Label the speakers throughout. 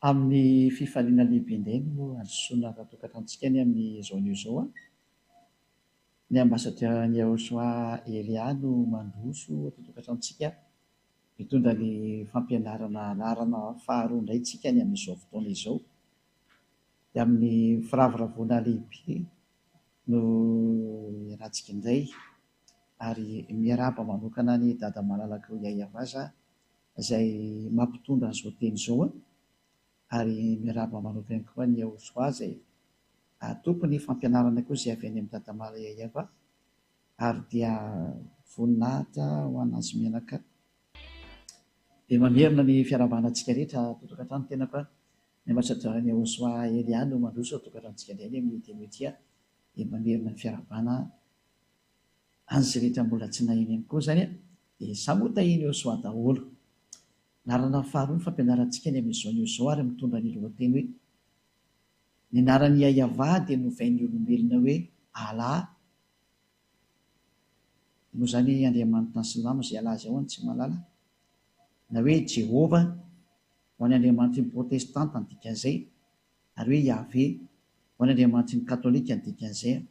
Speaker 1: Amin'ny fifaliana lehibe indray no azosoana rahatokatrantsika ny amin'ny zao izao a. Ny ambassadeur-n'i Yahosoa Elia no mandroso atokatrantsika mitondra ny fampianarana anarana faharoa indray tsika ny amin'izao fotoana izao. Dia amin'ny firavoravoana lehibe no iarahantsika indray ary miarahaba manokana ny dada malalaka Yayavaza izay mampitondra an'izao teny izao a. Ary miarahaba manokana koa ny Yahosoa izay tompony fampianarana koa izay avy any amin'ny dada mala Yayava ary dia voninahitra ho an'azy menaka. Dia mamerina ny fiarahabanantsika rehetra totokatrano tena koa ny ambassadeur-n'i Yahosoa Elia no mandroso atokatrantsika indray ny amin'ny Timotea. Dia mamerina ny fiarahabana an'izay rehetra mbola tsy nahiny ihany koa izany a. Dia samotahiny Yahosoa daholo. Narana faharoa ny fampianarantsika ny amin'izao izao ary mitondra ny lohateny hoe ny anaran'i Yayava dia novain'ny olombelona hoe Allah. Noho izany Andriamanitra ny Silamo izay alaza ao any tsy malala na hoe Jehova ho an'ny Andriamanitra ny protestanta ny dikan'izay ary hoe Yahve ho an'ny Andriamanitra ny katolika ny dikan'izay.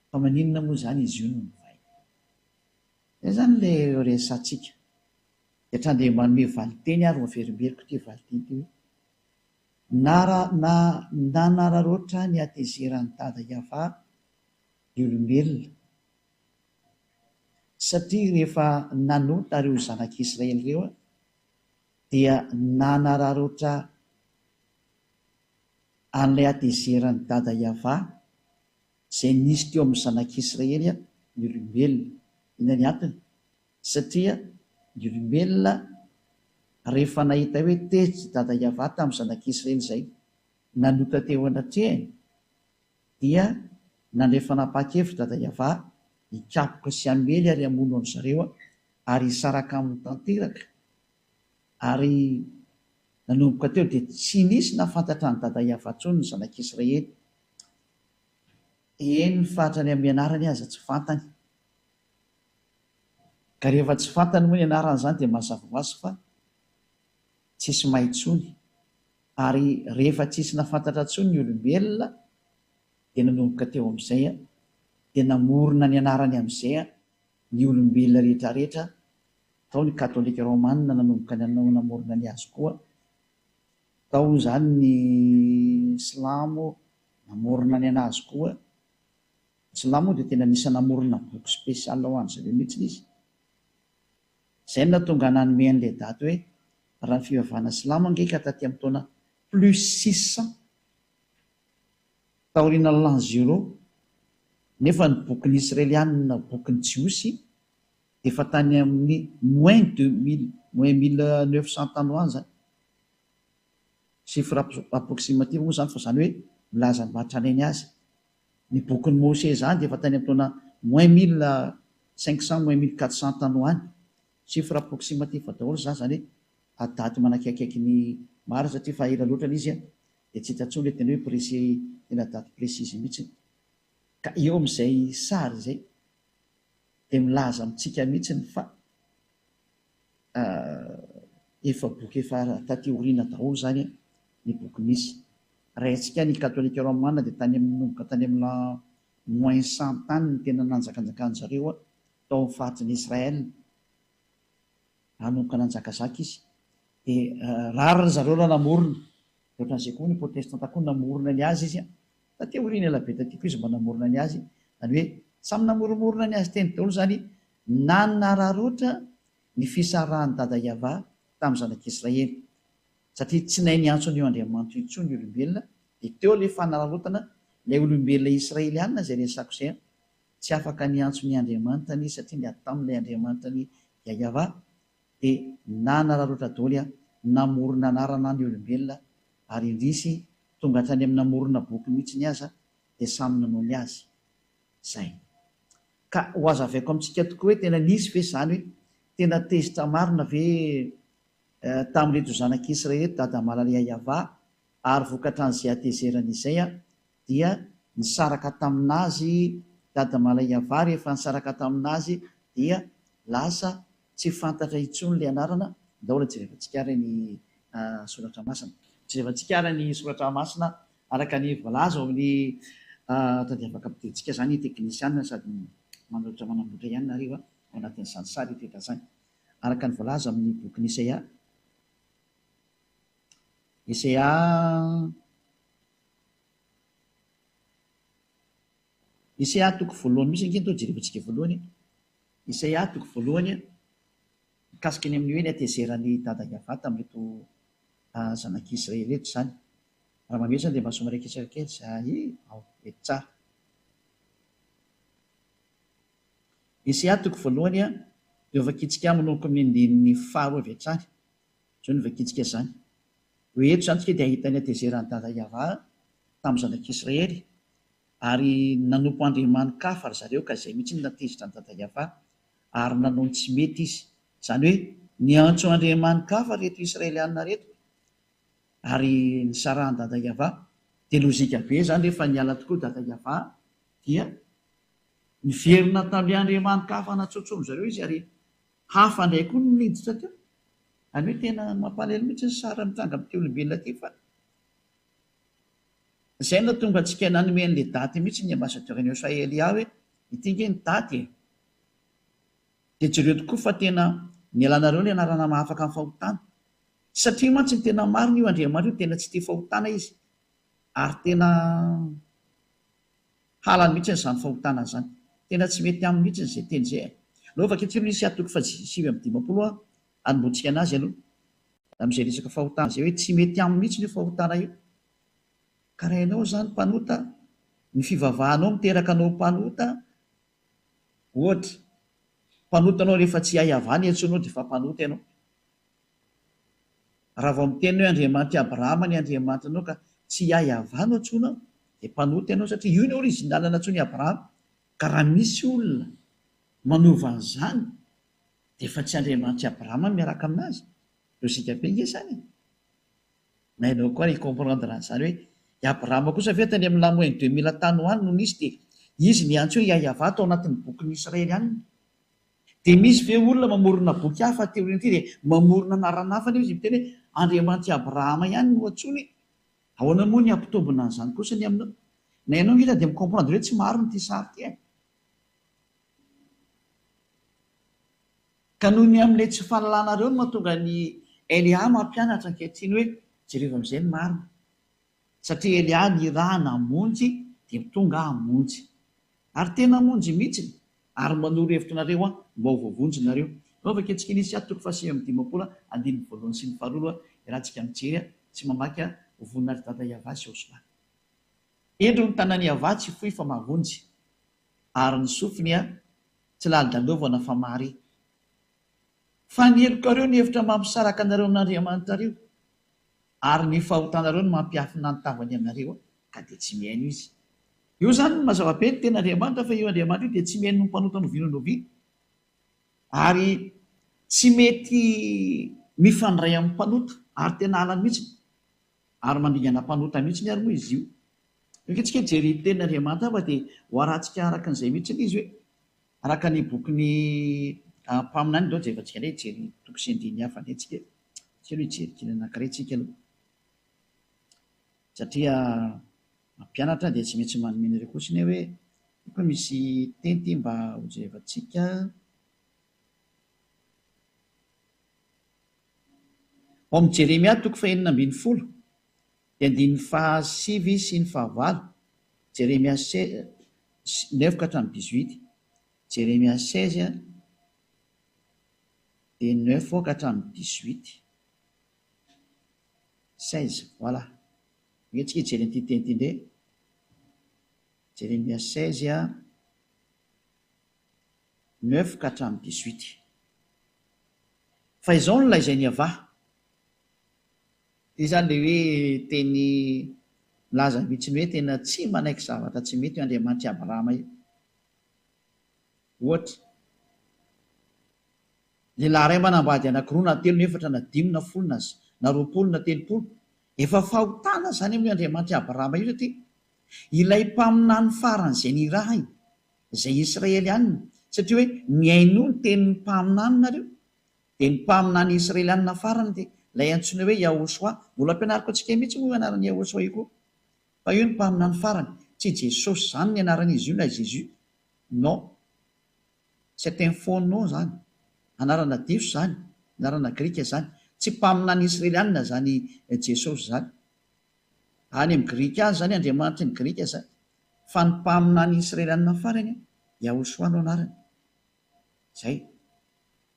Speaker 1: Fa maninona moa izany izy io no novaina? Izay izany ilay resatsika. Dia hatrany manome valiteny ary hoaverimberiko ity valiteny ity hoe nanararoatra ny atezeran'ny dada Yava ny olombelona satria rehefa nanota ireo zanak'Israely ireo dia nanararoatra an'ilay atezeran'ny dada Yava izay nisy teo amin'ny zanak'Israely ny olombelona. Ina ny antony? Satria ny olombelona rehefa nahita hoe tezitra dada Yava tamin'ny zanak'Israely izay nanota teo anatrehany dia nandray fanapa-kevitra dada Yava hikapoka sy hamely ary hamono an' zareo ary hisaraka amin'ny tanteraka. Ary nanomboka teo dia tsy nisy nafantatra ny dada Yava intsony ny zanak'Israely. Eny fatrany amin'ny anarany aza tsy fantany. Ka rehefa tsy fantany moa ny anarany izany dia mazava ho azy fa tsisy mahay intsony. Ary rehefa tsisy nafantatra intsony ny olombelona dia nanomboka teo amin'izay dia namorona ny anarany amin'izay ny olombelona rehetra rehetra. Tao ny katolika romanina nanomboka namorona ny azy koa. Tao izany ny silamo namorona ny anazy koa. Silamo dia tena nisy namorona boky spesiala ho an'izareo mihitsy izy. Izay no nahatonga nanome an'ilay daty hoe raha ny fivavahana silamo angaika taty amin'ny taona +600 taoriana l'an 0 nefa ny bokin'ny Israelianina bokin'ny Jiosy dia efa tany amin'ny -1900 tany ho any zany. Chiffre approximative moa izany fa izany hoe milaza ny mahatranainy azy. Ny bokin'ny Mose izany dia efa tany amin'ny taona -1500 -1400 tany ho any. Chiffre approximative daholo izany zany hoe daty manakaikaiky ny maro satria fa ela loatra izy dia tsy hita intsony ilay tena hoe précis tena daty précise mihitsy. Ka eo amin'izay sary izay dia milaza amintsika mihitsy fa efa boky efa taty aoriana daholo izany ny boky misy. Raintsika ny katolika romanina dia tany nomboka tany amin'ny -100 tany ny tena nanjakanjakan'izareo tao amin'ny faritrin'ny Israel. Nanomboka nanjakazaka izy dia rariny zareo raha namorona. Ohatran'izay koa ny protestanta koa namorona ny azy izy taty aoriana ela be taty koa izy mba namorona ny azy. Izany hoe samy namoromorona ny azy teny daholo izany nanararoatra ny fisarahan'ny dada Yava tamin'ny zanak'Israely satria tsy nahay niantsony eo Andriamanitra intsony ny olombelona. Dia teo ilay fanararotana ilay olombelona Israelianina izay resako izay tsy afaka niantso ny Andriamanitra ny satria niady tamin'ilay Andriamanitra ny Yayava dia nanararoatra daholo namorona anarana ny olombelona ary indrisy tonga hatrany amin'ny namorona boky mihitsy ny aza dia samy nanao ny azy izay. Ka ho azavaiko amintsika tokoa hoe tena nisy ve izany hoe tena tezitra marina ve tamin'ireto zanak'Israely dada malala Yayava ary vokatran'izay atezerana izay dia nisaraka taminazy dada malala Yayava. Rehefa nisaraka taminazy dia lasa tsy fantatra intsony ilay anarana. Daholo jerevantsika ary ny soratra masina. Jerevantsika ara ny soratra masina araka ny voalaza ao amin'ny tadiavaka ampitetsika zany teknisiana sady manolotra manamboatra ihany nareo ao anatin'izany sary tetra zany araka ny voalaza amin'ny boky ny Isaia toko voalohany misy angeny to jerevantsika voalohany Isaia toko voalohany mikasika ny amin'ny hoe ny atezeran'ny dada Yava tamin'reto zanak'Israely reto zany. Raha mamely zany dia mba somareketsaka kely zay ao mety tsara. Isaia toko voalohany dia vakitsika manomboka amin'ny andininy faharoa avy hatrany. Zao ny vakitsika zany. Hoe eto zany tsika dia ahitany atezeran'ny dada Yava tamin'ny zanak'Israely ary nanompo andriamanikafa ary zareo ka izay mihitsy natezitra ny dada Yava ary nanao tsy mety izy. Zany hoe niantso andriamanikafa reto Israelianina reto ary nisarahany dada Yava dia lozika be zany rehefa niala tokoa dada Yava dia niverina tamin'ny andriamanikafa natsotsomo zareo izy ary hafa indray koa no niditra teo. Any hoe tena mampalahelo mihitsy ny sara mitranga amin'ny olombelona ty fa izay no tonga antsika nanome an'ilay daty mihitsy ny ambasadeur-ny Elia hoe ity nge ny daty dia jereo tokoa fa tena nialanareo ny anarana mahafaka amin'ny fahotana satria mantsy ny tena marina io Andriamanitra io tena tsy tia fahotana izy ary tena halany mihitsy n'izany fahotana zany, tena tsy mety aminy mihitsy n'izay teny izay. Aloha vakitsika ny Isaia toko 7:20 anomboantsika anazy aloha amin'izay resaka fahotana izay hoe tsy mety aminy mihitsy io fahotana io. Ka raha ianao zany mpanota, ny fivavahanao miteraka anao mpanota, ohatra mpanotanao rehefa tsy Yahva ny antsoinao dia efa mpanota ianao. Raha vao miteny hoe Andriamanitra Abrahama ny Andriamanitra anao ka tsy Yahva no antsoinao dia mpanota ianao satria io ny orizinal natsoiny Abrahama. Ka raha misy olona manova an'izany dia efa tsy Andriamanitra Abrahama miaraka aminazy. Lozika be nge zany. Na ianao koa comprendre an'izany hoe i Abrahama kosa ve tany amin'ny lamoiny 2000 tany hoany no nisy dia izy niantso hoe Yahva tao anatin'ny bokin'ny Israelianina. Dia misy ve olona mamorona boky hafa teo ity dia mamorona anarana hafa izy miteny hoe Andriamanitra Abrahama ihany no antsony. Ahoana moa ny ampitombona an'izany kosa ny aminao? Na ianao ngita dia micomprendre hoe tsy marina ity sary ity. Ka noho ny amin'ilay tsy fahalalànareo no mahatonga ny Elia mampianatra ankehitriny hoe jereo amin'izay ny marina. Satria Elia ny raha namonjy dia tonga hamonjy ary tena hamonjy mihitsy ary manoro hevitra nareo mba ho voavonjy nareo. Nao vaketsika ny Isaia toko 7:20 andininy voalohany sy ny faharoa iarahantsika mijery tsy mamaky vonina dada Yava sy Osla. Endro ny tanany Yava tsy fohy fa mahavoanjy ary ny sofiny tsy lalidalaovana fa mary. Fa ny helokareo ny hevitra mampisaraka anareo amin'Andriamanitra reo ary ny fahotanareo no mampiafina ny tavany aminareo ka dia tsy mihaino izy. Io zany no mazava be ny tena Andriamanitra fa io Andriamanitra io dia tsy mihaino ny mpanota novianoviana ary tsy mety mifandray amin'ny mpanota ary tena halany mihitsy ary mandingana mpanota mihitsy ny ary moa izy io. Nketsika jery teny Andriamanitra fa dia ho arantsika araka an'izay mihitsy izy hoe araka ny bokin'ny mpaminany dao jerevantsika indray jery toko sy andiny hafa indray tsika tsy aloha hijery kely anankiray tsika aloha satria mampianatra dia tsy maintsy manomena ireo kotsiny hoe koa misy tenty mba ho jerevantsika. Ao amin'ny Jeremia toko 9:20 dia andininy 7 sy ny 9. Jeremia 9 ka hatramin'ny 18. Jeremia 16 dia 9 ka hatramin'ny 18. 16 voilà. Netsika hijery an'ity teny ity indray. Jeremia 16 9 ka hatramin'ny 18. Fa izao no lazainy Yava. Izy zany ilay hoe teny milaza mihitsy hoe tena tsy manaiky zavatra tsy mety io Andriamanitra Abrahama io. Ohatra lehilahy iray manambady anankiroa na telo na efatra na dimy na folo na roapolo na telopolo efa fahotana zany amin'ny Andriamanitra Abrahama io satria ilay mpaminany faran'izay ny raha izay Israelianina satria hoe miaino ny tenin'ny mpaminany nareo dia ny mpaminany Israelianina farany dia lay antsoina hoe Yahosoa. Mbola ampianariko antsika mihitsy moa anaran'ny Yahosoa io koa. Fa io ny mpaminany farany, tsy Jesosy zany ny anaran'izy io na Jésus. Non. C'est un faux nom zany. Anarana diso zany, anarana grika zany. Tsy mpaminany Israelianina zany Jesosy zany. Any amin'ny grika any zany Andriamanitra ny grika zany. Fa ny mpaminany Israelianina farany Yahosoa no anarany. Zay.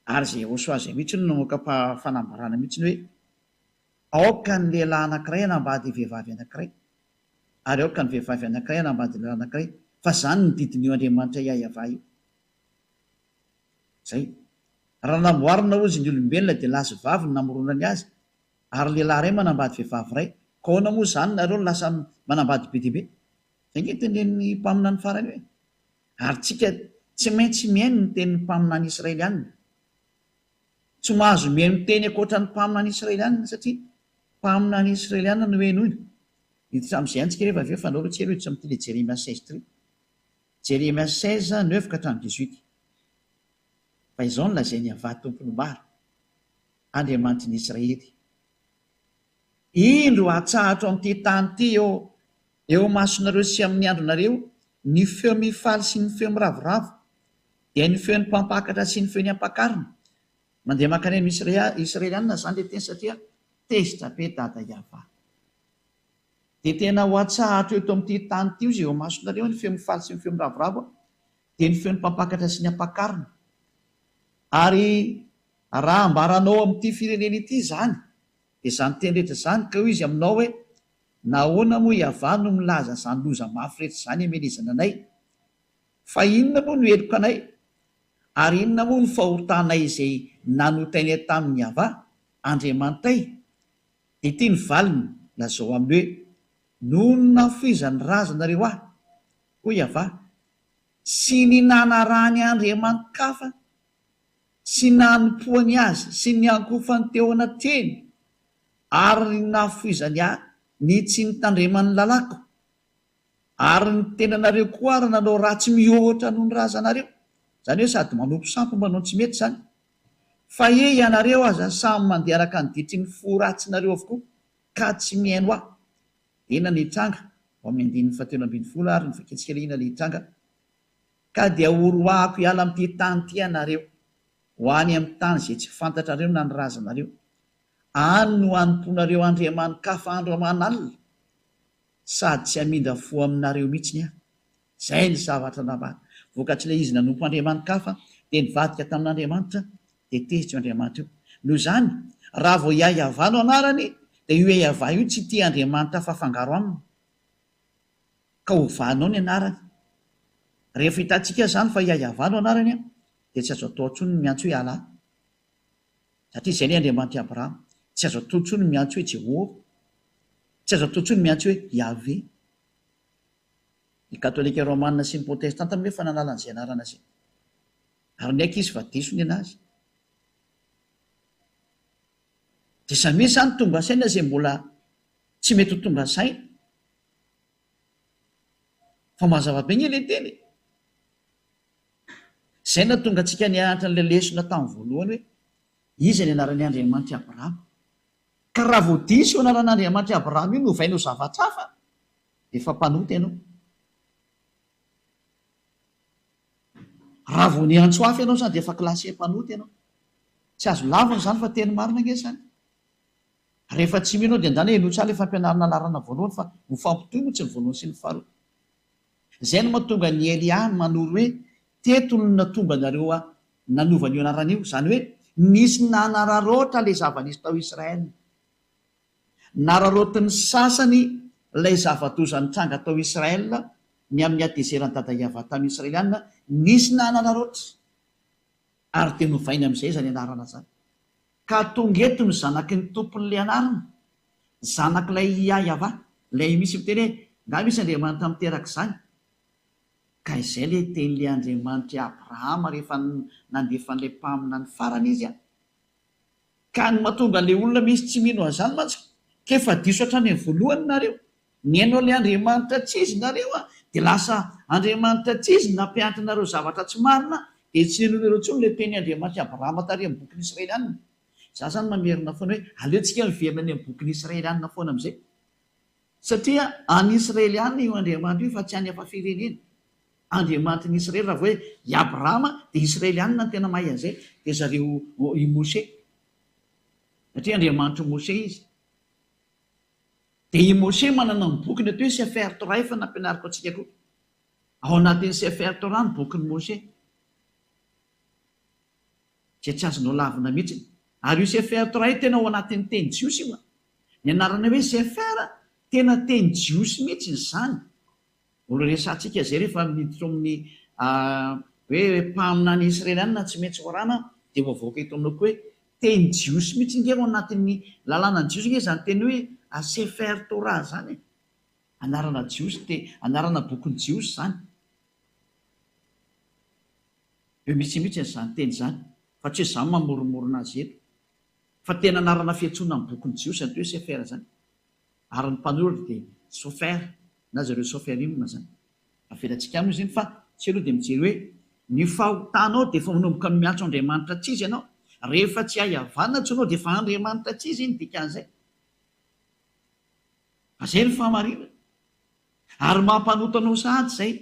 Speaker 1: Ary zay Yahosoa zay mihitsy no namoaka fanambarana mihitsy hoe aoka ny lehilahy anankiray hanambady vehivavy anankiray, ary aoka ny vehivavy anankiray hanambady lehilahy anankiray, fa zany ny didin'io Andriamanitra iayavà io. Zay. Raha namboarina ozy ny olombelona dia lasy vavy no namoronany azy, ary lehilahy iray manambady vehivavy iray, kaona moa zany nareo lasa manambady be dia be. Zay ny tenin'ny mpaminany farany hoe. Ary tsika tsy maintsy mihaino ny tenin'ny mpaminany Israelianina. Tsy mahazo mihaino ny teny ankoatra ny mpaminany Israelianina satria mpaminany Israelianina no henoina. Hiditra amin'izay antsika rehefa avy eo fanao tsika hiditra amin'ity le Jérémia 16:3. Jérémia 16:9-18. Fa izao no lazainy avà tompony maro, Andriamanitry Israely. Indro atsahatra amin'ity tany ity eo masonareo sy amin'ny andronareo ny feo mifaly sy ny feo miravoravo, dia ny feon'ny mpampakatra sy ny feon'ny ampakarina. Mandeha mankany amin'ny Israelianina zany le teny satria tezitra be dada Iavà. Dia tena ho atsahatra eto amin'ity tany ity izy eo masonareo ny feo mifaly sy ny feo miravoravo, dia ny feon'ny mpampakatra sy ny ampakarina. Ary raha ambaranao amin'ity firenena ity zany, dia zany teny rehetra zany ka hoy izy aminao hoe nahoana moa Iavà no milaza zany loza mafy rehetra zany hamelezana anay? Fa inona moa no heloka anay? Ary inona moa ny fahotanay izay nanotainay tamin'ny Iavà Andriamanitray? Dia ity ny valiny lazao aminy hoe noho ny nafoizany razanareo ahy, hoy Iavà, sy ny nanarahany Andriamanikafa, sy nanompoany azy sy ny ankofany teo anatreny, ary ny nafoizany ahy ny tsy nitandremany lalako, ary ny tenanareo koa ary nanao ratsy mihoatra noho ny razanareo. Zany hoe sady manompo sampo manao tsy mety zany. Fa ianareo aza samy mandeha araka ny ditry ny fo ratsinareo avokoa, ka tsy mihaino ahy. Ina ny hitranga ao amin'ny 1:20 ary ny faketsika ina ny hitranga. Ka dia horoahako hiala amin'ity tany ity ianareo, ho any amin'ny tany izay tsy fantatrareo na ny razanareo. Any no hanomponareo Andriamanikafa andro aman'alina, sady tsy hamindra fo aminareo mihitsy aho. Zay ny zavatra nabary. Vokatry ilay izy nanompo Andriamanikafa dia nivadika tamin'Andriamanitra, dia tezitra io Andriamanitra io. Noho izany, raha vao Iavà no anarany, dia io Iavà io tsy tia Andriamanitra fa fangaro aminy, ka ovanao ny anarany. Rehefa hitantsika zany fa Iavà no anarany, dia tsy azo atao intsony miantso hoe Alà, satria izay ny Andriamanitra Abrahama. Tsy azo atao intsony miantso hoe Jehovah, tsy azo atao intsony miantso hoe Yahvé. Ny katolika romanina sy ny protestanta moa efa nanala an'izay anarana izay, ary ny aika izy fa diso ny anazy. Dia samy misy zany tonga saina izay mbola tsy mety ho tonga saina, fa mazava be ny ilay teny. Izay na tonga antsika nianatra n'ilay lesona tamin'ny voalohany hoe iza ny anaran'ny Andriamanitra Abrahama. Ka raha vao diso io anaran'Andriamanitra Abrahama io no ovainao zavatra hafa, dia efa mpanota ianao. Raha vao niantso hafa ianao zany dia efa kilasy mpanota ianao. Tsy azo lavina zany fa teny marina nge zany. Rehefa tsy minao dia andany eno tsara ilay fampianarana larana voalohany, fa ho fampitohy moa tsy ny voalohany sy ny faharoa. Izay no mahatonga ny Elia manoro hoe teto no natonga anareo nanovana io anaran'io. Zany hoe nisy nanararoatra ilay zava-nisy tao Israely, nararotiny sasany ilay zava-doza nitranga tao Israel ny amin'ny atezeran'ny dada Iavà tamin'ny Israelianina, nisy nanararoatra ary dia novaina amin'izay zany anarana zany. Ka tonga eto ny zanaky ny tompon'ilay anarana, zanak'ilay Iavà, ilay misy miteny hoe nga misy Andriamanitra miteraka izany. Ka izay ilay tenin'ilay Andriamanitra Abrahama rehefa nandefa n'ilay mpaminany farany izy. Ka ny mahatonga ilay olona misy tsy mino an'izany mantsy, kefa diso hatrany amin'ny voalohany nareo, ny hainao ilay Andriamanitra tsy izy nareo dia lasa Andriamanitra tsy izy nampianatra nareo zavatra tsy marina, dia tsy nenonareo intsony ilay teny Andriamanitra Abrahama tary amin'ny bokin'ny Israelianina. Za zany mamerina foana hoe aleontsika miverina ny amin'ny boky ny Israelianina foana amin'izay. Satria any Israelianina io Andriamanitra io fa tsy any hafa firenena. Andriamanitra ny Israely raha hoe i Abrahama dia Israelianina ny tena mahay an'izay dia zareo i Mose. Satria Andriamanitra Mose izy. Dia i Mose manana ny boky ny atao hoe Sefer Torah efa nampianariko antsika koa. Ao anatin'ny Sefer Torah ny bokin'ny Mose. Tsy azonao lavina mihitsy. Ary io Sefer Torah tena ao anatin'ny teny jiosy io. Ny anarana hoe Sefer tena teny jiosy mihitsy izany. Olo resantsika izay rehefa miditra amin'ny hoe mpamina ny Israelianina tsy maintsy orana dia voavoaka eto aminao koa hoe teny jiosy mihitsy nge ao anatin'ny lalàna jiosy nge izany teny hoe Sefer Torah zany. Anarana jiosy anarana bokin'ny jiosy zany. Eo mihitsy izany teny zany. Fa tsy hoe izany mamoromorona azy eto. Fa tena anarana fiantsoana amin'ny bokin'ny jiosy ny hoe Sefer zany. Ary ny mpanoratra dia Sofer na zareo Soferim zany. Avelantsika aminy izy fa tsy aloha dia mijery hoe ny fahotanao dia efa manomboka miantso Andriamanitra tsy izy ianao. Rehefa tsy hahavanana tsoanao dia efa Andriamanitra tsy izy iny dikan'izay. Izay ny fahamarinana. Ary mampanotanao sahady izay.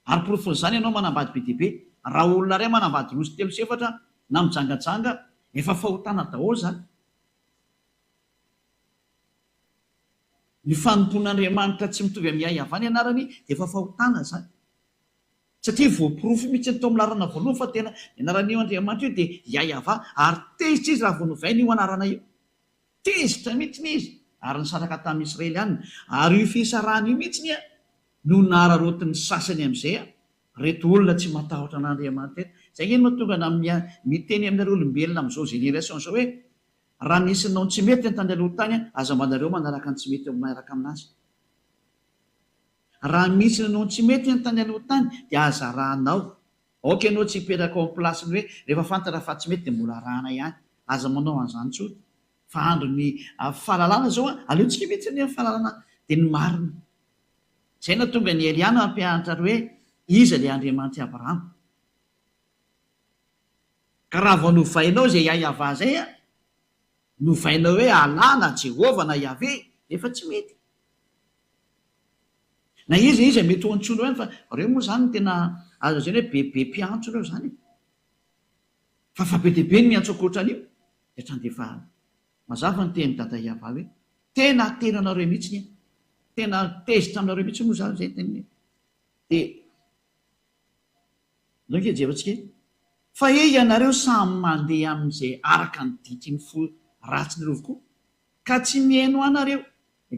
Speaker 1: Ary porofon'izany ianao manambady be dia be. Raha olona iray manambady roa sy telo sy efatra na mijangajanga efa fahotana daholo zany. Ny fanompon'Andriamanitra tsy mitovy amin'ny hahavana ianarany dia efa fahotana zany. Satria voaporofo mihitsy tao amin'ny larana voalohany fa tena ianaran'io Andriamanitra io dia ihahava ary tezitra izy raha vao novaina io anarana io. Tezitra mihitsy izy ary nisaraka tamin'ny Israelianina. Ary io fisarahana io mihitsy no nahararotin'ny sasany amin'izay reto olona tsy matahotra an'Andriamanitra eto. Izay iny no tonga miteny amin'ireo olombelona amin'izao génération izao hoe raha nisy nao tsy mety ny tany aloha tany aza manareo manaraka ny tsy mety miaraka aminazy. Raha misy nanao tsy mety ny tany aloha tany dia aza rahanao. Aoka ianao tsy hipetraka ao amin'ny plasiny hoe rehefa fantatra fa tsy mety dia mbola rahana ihany. Aza manao an'izany tsotra. Fa andro ny fahalalana zao aleontsika mihitsy ny fahalalana dia ny marina. Izay no tonga ny Eliana mampianatra hoe iza ilay Andriamanitra Abrahama. Ka raha vao novainao izay Yahava zay novainao hoe Allah na Jehova na Yahvé efa tsy mety. Na izy mety ho antsoina ihany fa reo moa zany tena azo izany hoe bebe mpiantso reo zany. Fa be dia be ny miantso ankoatran'io dia hatrany dia efa mazava ny teny dada Yahvé hoe tena tenanareo mihitsy tena tezitra aminareo mihitsy moa zany izay teny. Dia nake jevatsika fa ianareo samy mandeha amin'izay araka ny diky ny fo ratsy nareo avokoa ka tsy mihaino anareo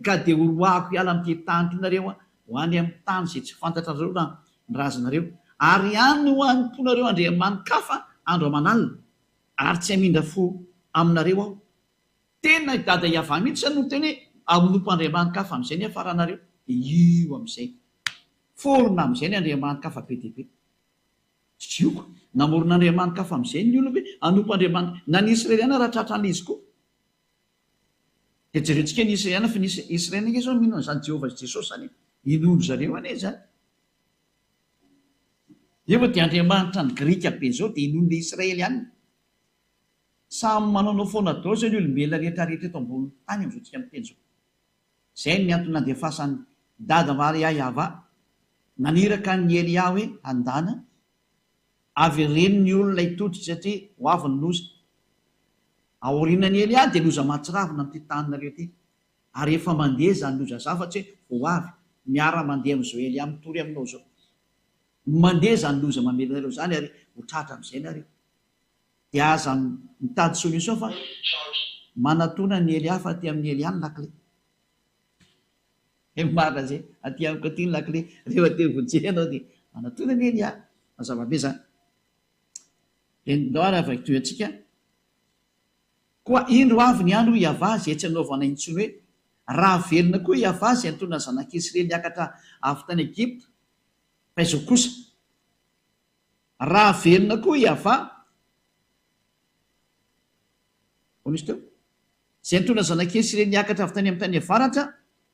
Speaker 1: ka dia oroako hiala amin'ity tanitrareo ho any amin'ny tany izay tsy fantatrareo na ny razanareo ary any ho anymponareo andriamanikafa andro aman'alina ary tsy hamindra fo aminareo aho. Tena dada Yahvé mihitsy no teny amin'nompo andriamanikafa amin'izay ny afaranareo dia io amin'izay forona amin'izay ny andriamanikafa be dia be. Tsioko namoron'Andriamanikafa amin'izay ny olona hoe anompo Andriamanitra na ny Israeliana raha tratrana izy koa. Dia jerentsika ny Israeliana fa ny Israeliana nge zao mihinana izany Jehovah Jesosy zany inondro zareo ane zany. Eo dia Andriamanitra ny Grika be zao dia inondro Israeliana. Samy manaonao foana daholo zao ny olombelona rehetrarehetra eto ambony tany amin'izao tsika miteny zao. Izay ny antony nandefasan'ny dada Yahvé naniraka ny Elia hoe andana avy reny ny olona hitoditra satria ho avy ny loza. Aorianan'ny Elia dia loza mahatsiravina amin'ity taninareo ity. Ary efa mandeha izany loza zafatry hoe ho avy miara mandeha amin'izao Elia mitory aminao zao. Mandeha izany loza mamelanareo zany ary ho tratra amin'izay nareo. Dia aza mitady solution fa manatona ny Elia fa aty amin'ny Elia ny lakile. Marina zay aty amiko aty ny lakile rehefa te vonjeny ianao dia manatona ny Elia. Mazava-be zany. Ndao ary avy toy antsika koa indro avy ny andro Yahvé izay tsy hanaovana intsony hoe raha velona koa Yahvé izay nitondra ny zanak'Israely niakatra avy tany Egypta fa izao kosa raha velona koa Yahvé onisy teo izay nitondra ny zanak'Israely niakatra avy tany amin'ny tany avaratra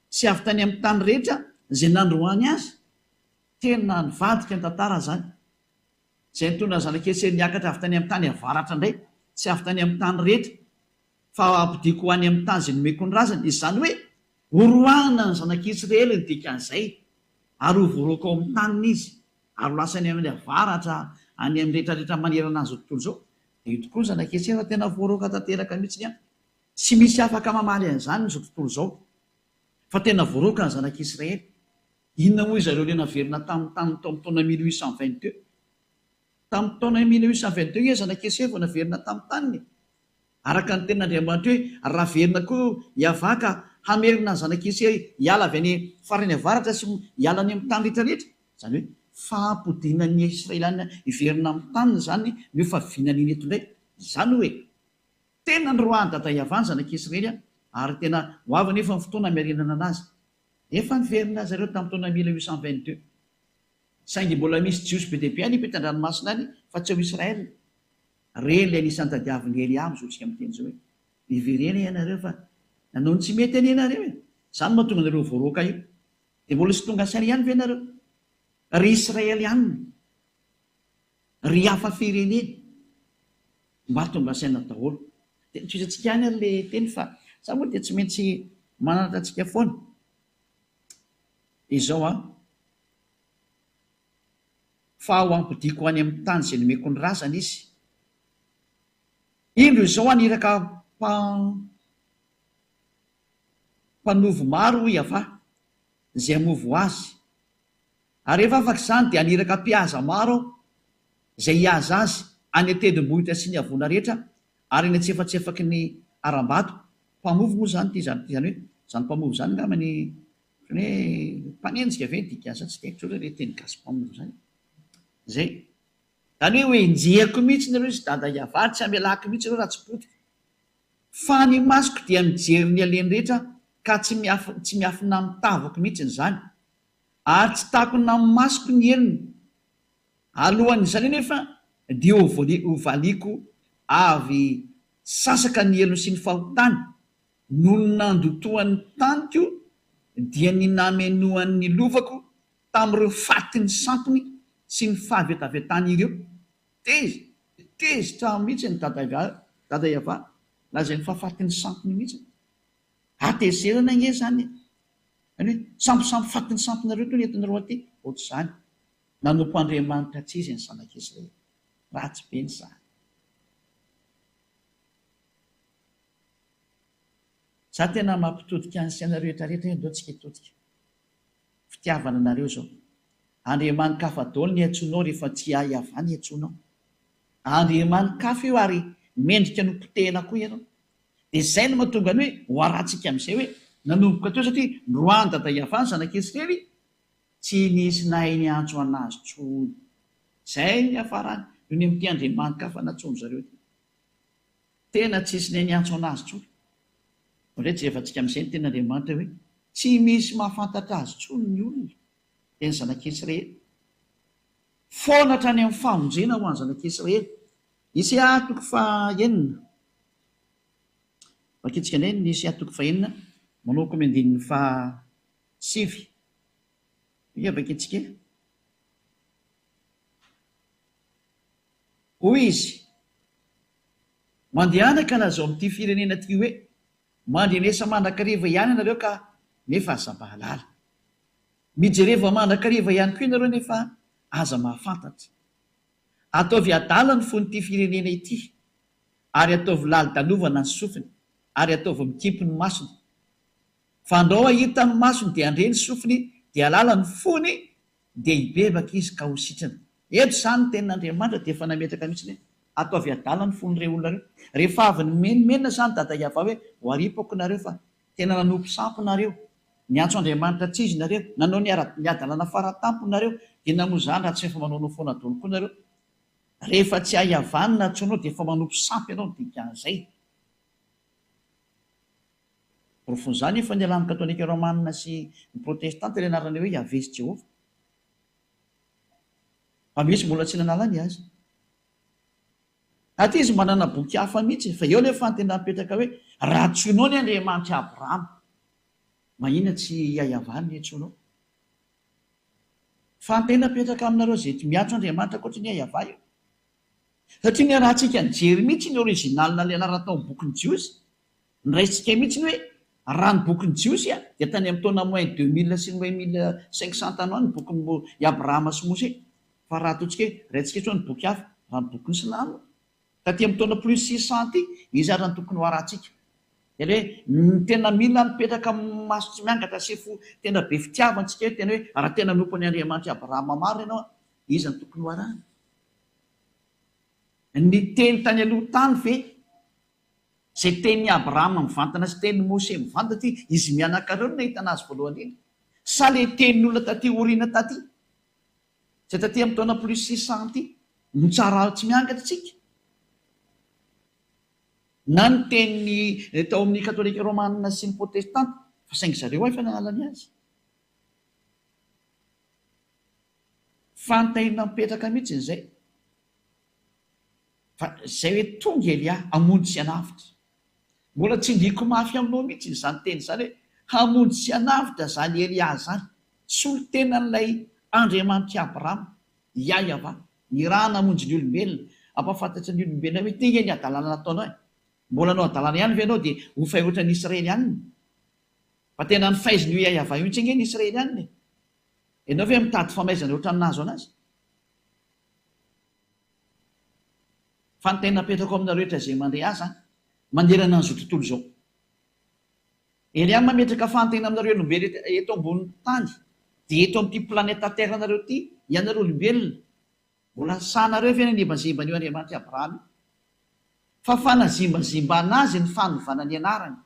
Speaker 1: sy avy tany amin'ny tany rehetra izay nandroany azy tena nivadika ny tantara zany. Izay nitondra ny zanak'Israely niakatra avy tany amin'ny tany avaratra indray sy avy tany amin'ny tany rehetra fa ampidiko ho any amin'ny tany zay nomeko ny razany. Izany hoe horoahana ny zanak'Israely ny dikan'izay ary ho voaroko ao amin'ny taniny izy ary lasany amin'ny avaratra any amin'ny rehetrarehetra manerana azy tontolo zao. Dia tokoa ny zanak'Israely fa tena voaroka tanteraka mihitsy ny tsy misy afaka mamaly an'izany nyzao tontolo zao fa tena voaroka ny zanak'Israely. Inona moa izareo le naverina tamin'ny taona 1822 tamin'ny taona 1822 izy zanak'Israely vao naverina tamin'ny taniny araka ny ten'Andriamanitra hoe raha verina koa hiavaka hamerina ny zanak'Israely hiala avy any farany avaratra sy hiala any amin'ny tany rehetrarehetra. Zany hoe fampodinan'ny Israeliana hiverina amin'ny taniny zany no fa vinan'iny eto indray. Izany hoe tena ny roahany dada hiavany zanak'Israely ary tena ho avy nefa ny fotoana miarinana anazy. Efa niverina zareo tamin'ny taona 1822 saingy mbola misy jiosy be dia be any ipetan-dranomasina any fa tsy ao Israely. Reny le anisan'ny tadiavin'ny Elia mizotsika amin'ny teny zao hoe niverena ianareo fa nanao ny tsy mety any ianareo e. Izany mahatonga anareo voaroaka io. Dia mbola sy tonga saina ihany ve ianareo? Ry Israely ihany ry hafa fireneny mba tonga saina daholo. Dia nitsoisantsika ihany ary le teny fa za moa dia tsy maintsy manaratra antsika foana. Izao fa ho ampidiko any amin'ny tany izay nomeko ny razana izy. Indro izao aniraka mpanovo maro hiava izay hamovo azy ary rehefa afaka izany dia aniraka mpihaza maro izay hihaza azy any antendrombohitra sy ny avoana rehetra ary eny antsefatsefaky ny aram-bato. Mpamovo moa zany ty zany hoe zany mpamovo zany ngamany hoe mpanenjika ve dikansa tsy haiko hoe le teny gasy mpamovo zany zay. Zany hoe injehako mihitsy nareo izy dada hiavary tsy amelako mihitsy ireo raha tsy potika. Fa ny masoko dia mijery ny aleny rehetra ka tsy miafina mitavako mihitsy zany ary tsy takona amin'ny masoko ny eliny. Alohan'izany nefa dia hovaliako avy sasaka ny elony sy ny fahotany noho ny nandotoan'ny taniko dia ny namenoan'ny lovako tamin'ireo fatiny sampony sy ny fahavetavetany ireo. Tezitra mihitsy ny dada hiava lazay ny fahafatiny sampony mihitsy. Atezerana nge zany hoe samposampy fatiny sampinareo to ny entinareo aty ohatr' izany. Nanompo Andriamanitra tsy izy ny zanak'Israely ratsy be ny zany. Za tena mampitodika ny sainareo rehetrarehetra ndao tsika hitodika fitiavana anareo zao. Andriamanin-kafa daholo ny antsoinao rehefa tsy hiavany antsoinao. Andriamanin-kafa io ary mendrika no potehana koa ianao. Dia izay no mahatonga ny hoe ho arantsika amin'izay hoe nanomboka teo satria roany dada hiavany zanak'Israely tsy nisy nahay ny antso anazy tsony. Izay ny hafarany no ny amin'ity andriamanin-kafa natsony zareo ty. Tena tsy nisy nahay ny antso anazy tsony. Indray jerefantsika amin'izay ny tena Andriamanitra hoe tsy misy mahafantatra azy tsony ny olona dia ny zanak'Israely. Foana hatrany amin'ny famonjena ho an'ny zanak'Israely. Isaia toko fahaenina. Vakitsika indray ny Isaia toko fahaenina manao koa mendinin'ny fahasivy. Ia vakitsika. Hoy izy mandehanaka anazao amin'ity firenena ty hoe mandrenesa mandrakariva ihany ianareo ka nefa aza mahalala. Mijereva mandrakariva ihany koa ianareo nefa aza mahafantatra. Ataovy adala ny fon'ity firenena ity ary ataovy lali-dalovana ny sofiny ary ataovy mikipy ny masony. Fa andao ahita ny masony dia andre ny sofiny dia alala ny fony dia hibebaka izy ka ho sitrana. Eto izany ny tenin'Andriamanitra dia efa nametraka mihitsy hoe ataovy adala ny fon'ireo olona reo. Rehefa avy ny menimenina izany dada hiava hoe ho aripako nareo fa tena nanompo sampo nareo. Niantso Andriamanitra tsy izy nareo, nanao ny adalana faratampo nareo dia namoa izany raha tsy efa manao foana daholo koa nareo. Rehefa tsy hahiavany na antsoinao dia efa manompo sampy ianao ny dikan'izay. Rofon'izany efa ny alamy katolika romanina sy ny protestanta ilay anarana hoe Yahvé sy Jehovah. Fa misy mbola tsy nanala ny azy. Aty izy manana boky hafa mihitsy fa eo lefa ny tena mipetraka hoe raha tsoinao ny Andriamanitra Abrahama mahina tsy hahiavany ny antsoinao. Fa ny tena mipetraka aminareo izay miantso Andriamanitra ankoatra ny hahiava io. Satria ny rahantsika nijery mihitsy ny originalina ilay anarana tao amin'ny bokin'ny Jiosy niraisika mihitsy ny hoe raha ny bokyny jiosy dia tany amin'ny taona moins 2000 sy ny moins 1500 tany ny bokyny i Abrahama sy Mose. Fa raha ataontsika hoe raintsika eto ny boky hafa raha ny bokyny Silamo taty amin'ny taona plus 600 izy ary ny tokony ho arahantsika. Dia hoe tena mila mipetraka maso tsy miangatra sefo tena be fitiavantsika hoe tena hoe raha tena nompon'ny Andriamanitra Abrahama maro ianao izy ny tokony ho arahana. Ny teny tany aloha tany ve zay teny Abrahama mivantana sy teny Mose mivantana ty izy mianakareo no nahitana azy voalohany iny sa le tenin'olona taty oriana taty zay taty amin'ny taona plus 600 no tsara tsy miangatra tsika na ny teny tao amin'ny katolika romanina sy ny protestanta fa saingy zareo efa nanalany azy fantahina mipetraka mihitsy n'izay fa zay hoe tonga Elia hamonjy sy hanavitra. Mbola tsy ndiko mafy aminao mihitsy izany teny izany hoe hamonjy sy hanavitra zany Elia zany solo tenan'ilay Andriamanitra Abrahama Yahva ny raha namonjy ny olombelona ampafantatry ny olombelona hoe tena ny adalana nataonao mbola anao adalana ihany ve ianao dia ho fay ohatra ny Israely ihany fa tena ny faiziny io Yahva io tsy ny Israely ihany ianao ve mitady famaizana ohatra nazo anazy. Fa ny tena napetrako aminareo rehetra zay mandray azy manerana an'izao tontolo izao. Elia mametraka fantena aminareo olombelona eto ambonin'ny tany dia eto amin'ity planeta terre nareo ity ianareo olombelona mbola sahanareo ve nanimbazimbana io Andriamanitra Abrahama fa fanazimbazimba anazy ny fanovana ny anarany.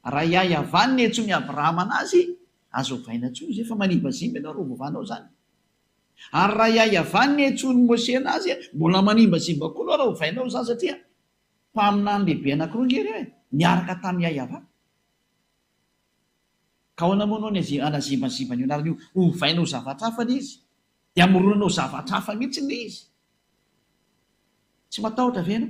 Speaker 1: Raha Yahva ny entsoiny Abrahama anazy azo ovaina tsony zay fa manimbazimba ianao ro vovanao zany. Ary raha Yahva ny entsoiny Mose anazy mbola manimbazimba koa anao raha ovainao zany satria mpaminany lehibe anankiroa ngereo niaraka tamin'ny Yahva. Ka ahoana moa anao ny anazimbazimba ny anarany io ovainao zavatra hafa ny izy dia amoronanao zavatra hafa mihitsy ny izy. Tsy matahotra ve ianao?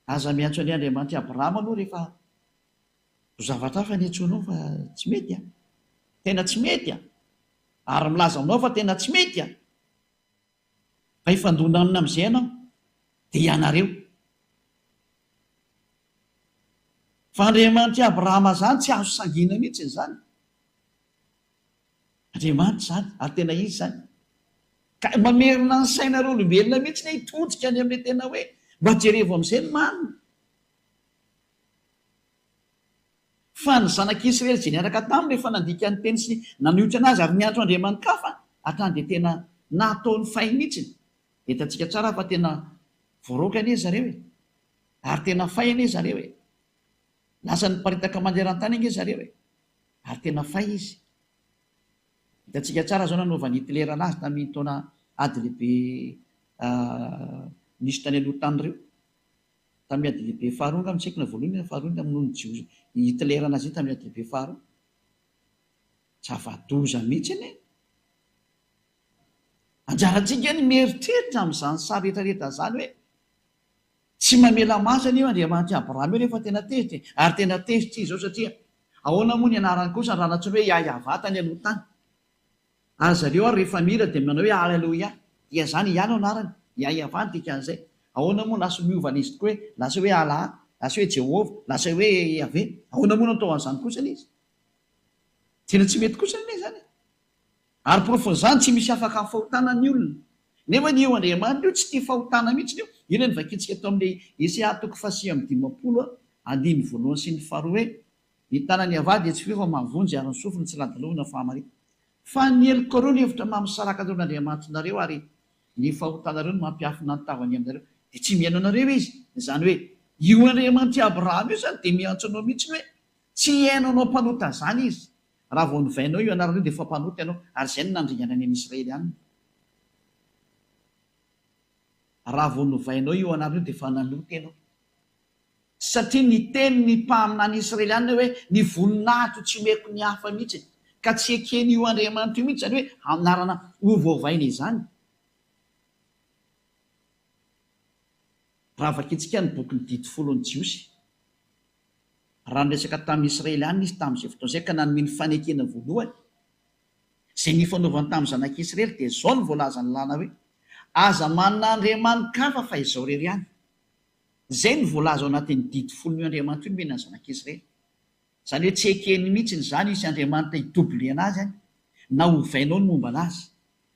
Speaker 1: Aza miantso any Andriamanitra Abrahama aloha rehefa zavatra hafa ny entsonao fa tsy mety tena tsy mety ary milaza aminao fa tena tsy mety fa ifandonanina amin'izay ianao dia ianareo. Fa Andriamanitra Abrahama zany tsy azo sangina mihitsy zany. Andriamanitra zany ary tena izy zany ka mamerina ny sainareo olombelona mihitsy ny hitodika any amin'ilay tena hoe mba jerevo amin'izay ny marina. Fa ny zanak'Israely izay niaraka taminy rehefa nandika ny teny sy naniotra anazy ary niantso Andriamanikafa hatrany dia tena nataony fay mihitsy. Hitantsika tsara fa tena voaroka anie zareo ary tena fay anie zareo lasa niparitaka manderan-tany anie zareo ary tena fay izy. Hitantsika tsara zao nanaova ny Hitler anazy tamin'ny taona ady lehibe nisy tany aloha tany ireo tamin'ny ady lehibe faharoa nga mitsaikona voalohany faharoa amin'ny jios Hitler anazy tamin'ny ady lehibe faharoa. Zava-doza mihitsy anie. Anjarantsika ny mieritreritra amin'izany sary rehetrarehetra zany hoe tsy mamela masana io Andriamanitra Abrahama io rehefa tena tezitra ary tena tezitra izy zao satria ahoana moa ny anarany kosa raha natsoina hoe Yahva tany aloha tany. Ary zareo ary rehefa mira dia manao hoe Alleluia dia zany ihany anarany Yahva ny dikan'izay. Ahoana moa lasa miovana izy tokoa hoe lasa hoe Allah lasa hoe Jehova lasa hoe Yahvé ahoana moa natao an'izany kosa izy tena tsy mety kosa anie zany. Ary profon'izany tsy misy afaka fahotana ny olona nefa ny eo Andriamanitra io tsy tia fahotana mihitsy io. Io ny vakitsika tao amin'ilay Esaia 4:50 voalohany sy ny faharoa hoe ny tanany avady dia tsy feo fa mavonjy ary ny sofiny tsy ladalovina fahamarita. Fa ny elikoreo ny hevitra mamisaraka taon'Andriamanitra nareo ary ny fahotanareo no mampiafina ny tavany aminareo dia tsy mihaino anareo izy. Izany hoe io Andriamanitra Abrahama io zany dia miantso anao mihitsy hoe tsy hainao anao mpanota zany izy. Raha vao novainao io anaran'io dia efa mpanota ianao ary izay no nandringana any amin'Israely ihany. Raha vao novainao io anaran'io dia efa nanota ianao satria ny teny ny mpaminany Israely ihany hoe ny voninahitro tsy meko ny hafa mihitsy ka tsy ekeny io Andriamanitra io mihitsy zany hoe anarana ovaovaina izany. Raha vakitsika ny boky ny dity folony jiosy raha niresaka tamin'ny Israely ihany izy tamin'izay fotoana izay ka nanome ny fanekena voalohany izay nifanaovany tamin'ny zanak'Israely dia izao ny voalaza ny lana hoe aza manana Andriamanikafa fa izao rery ihany. zay ny voalaza ao anatin'ny didy folon'io Andriamanitra io mena ny zanak'Izraely. Zany hoe tsy ekeny mihitsiny zany isy Andriamanitra hitobily anazy any na hovainao ny momba anazy.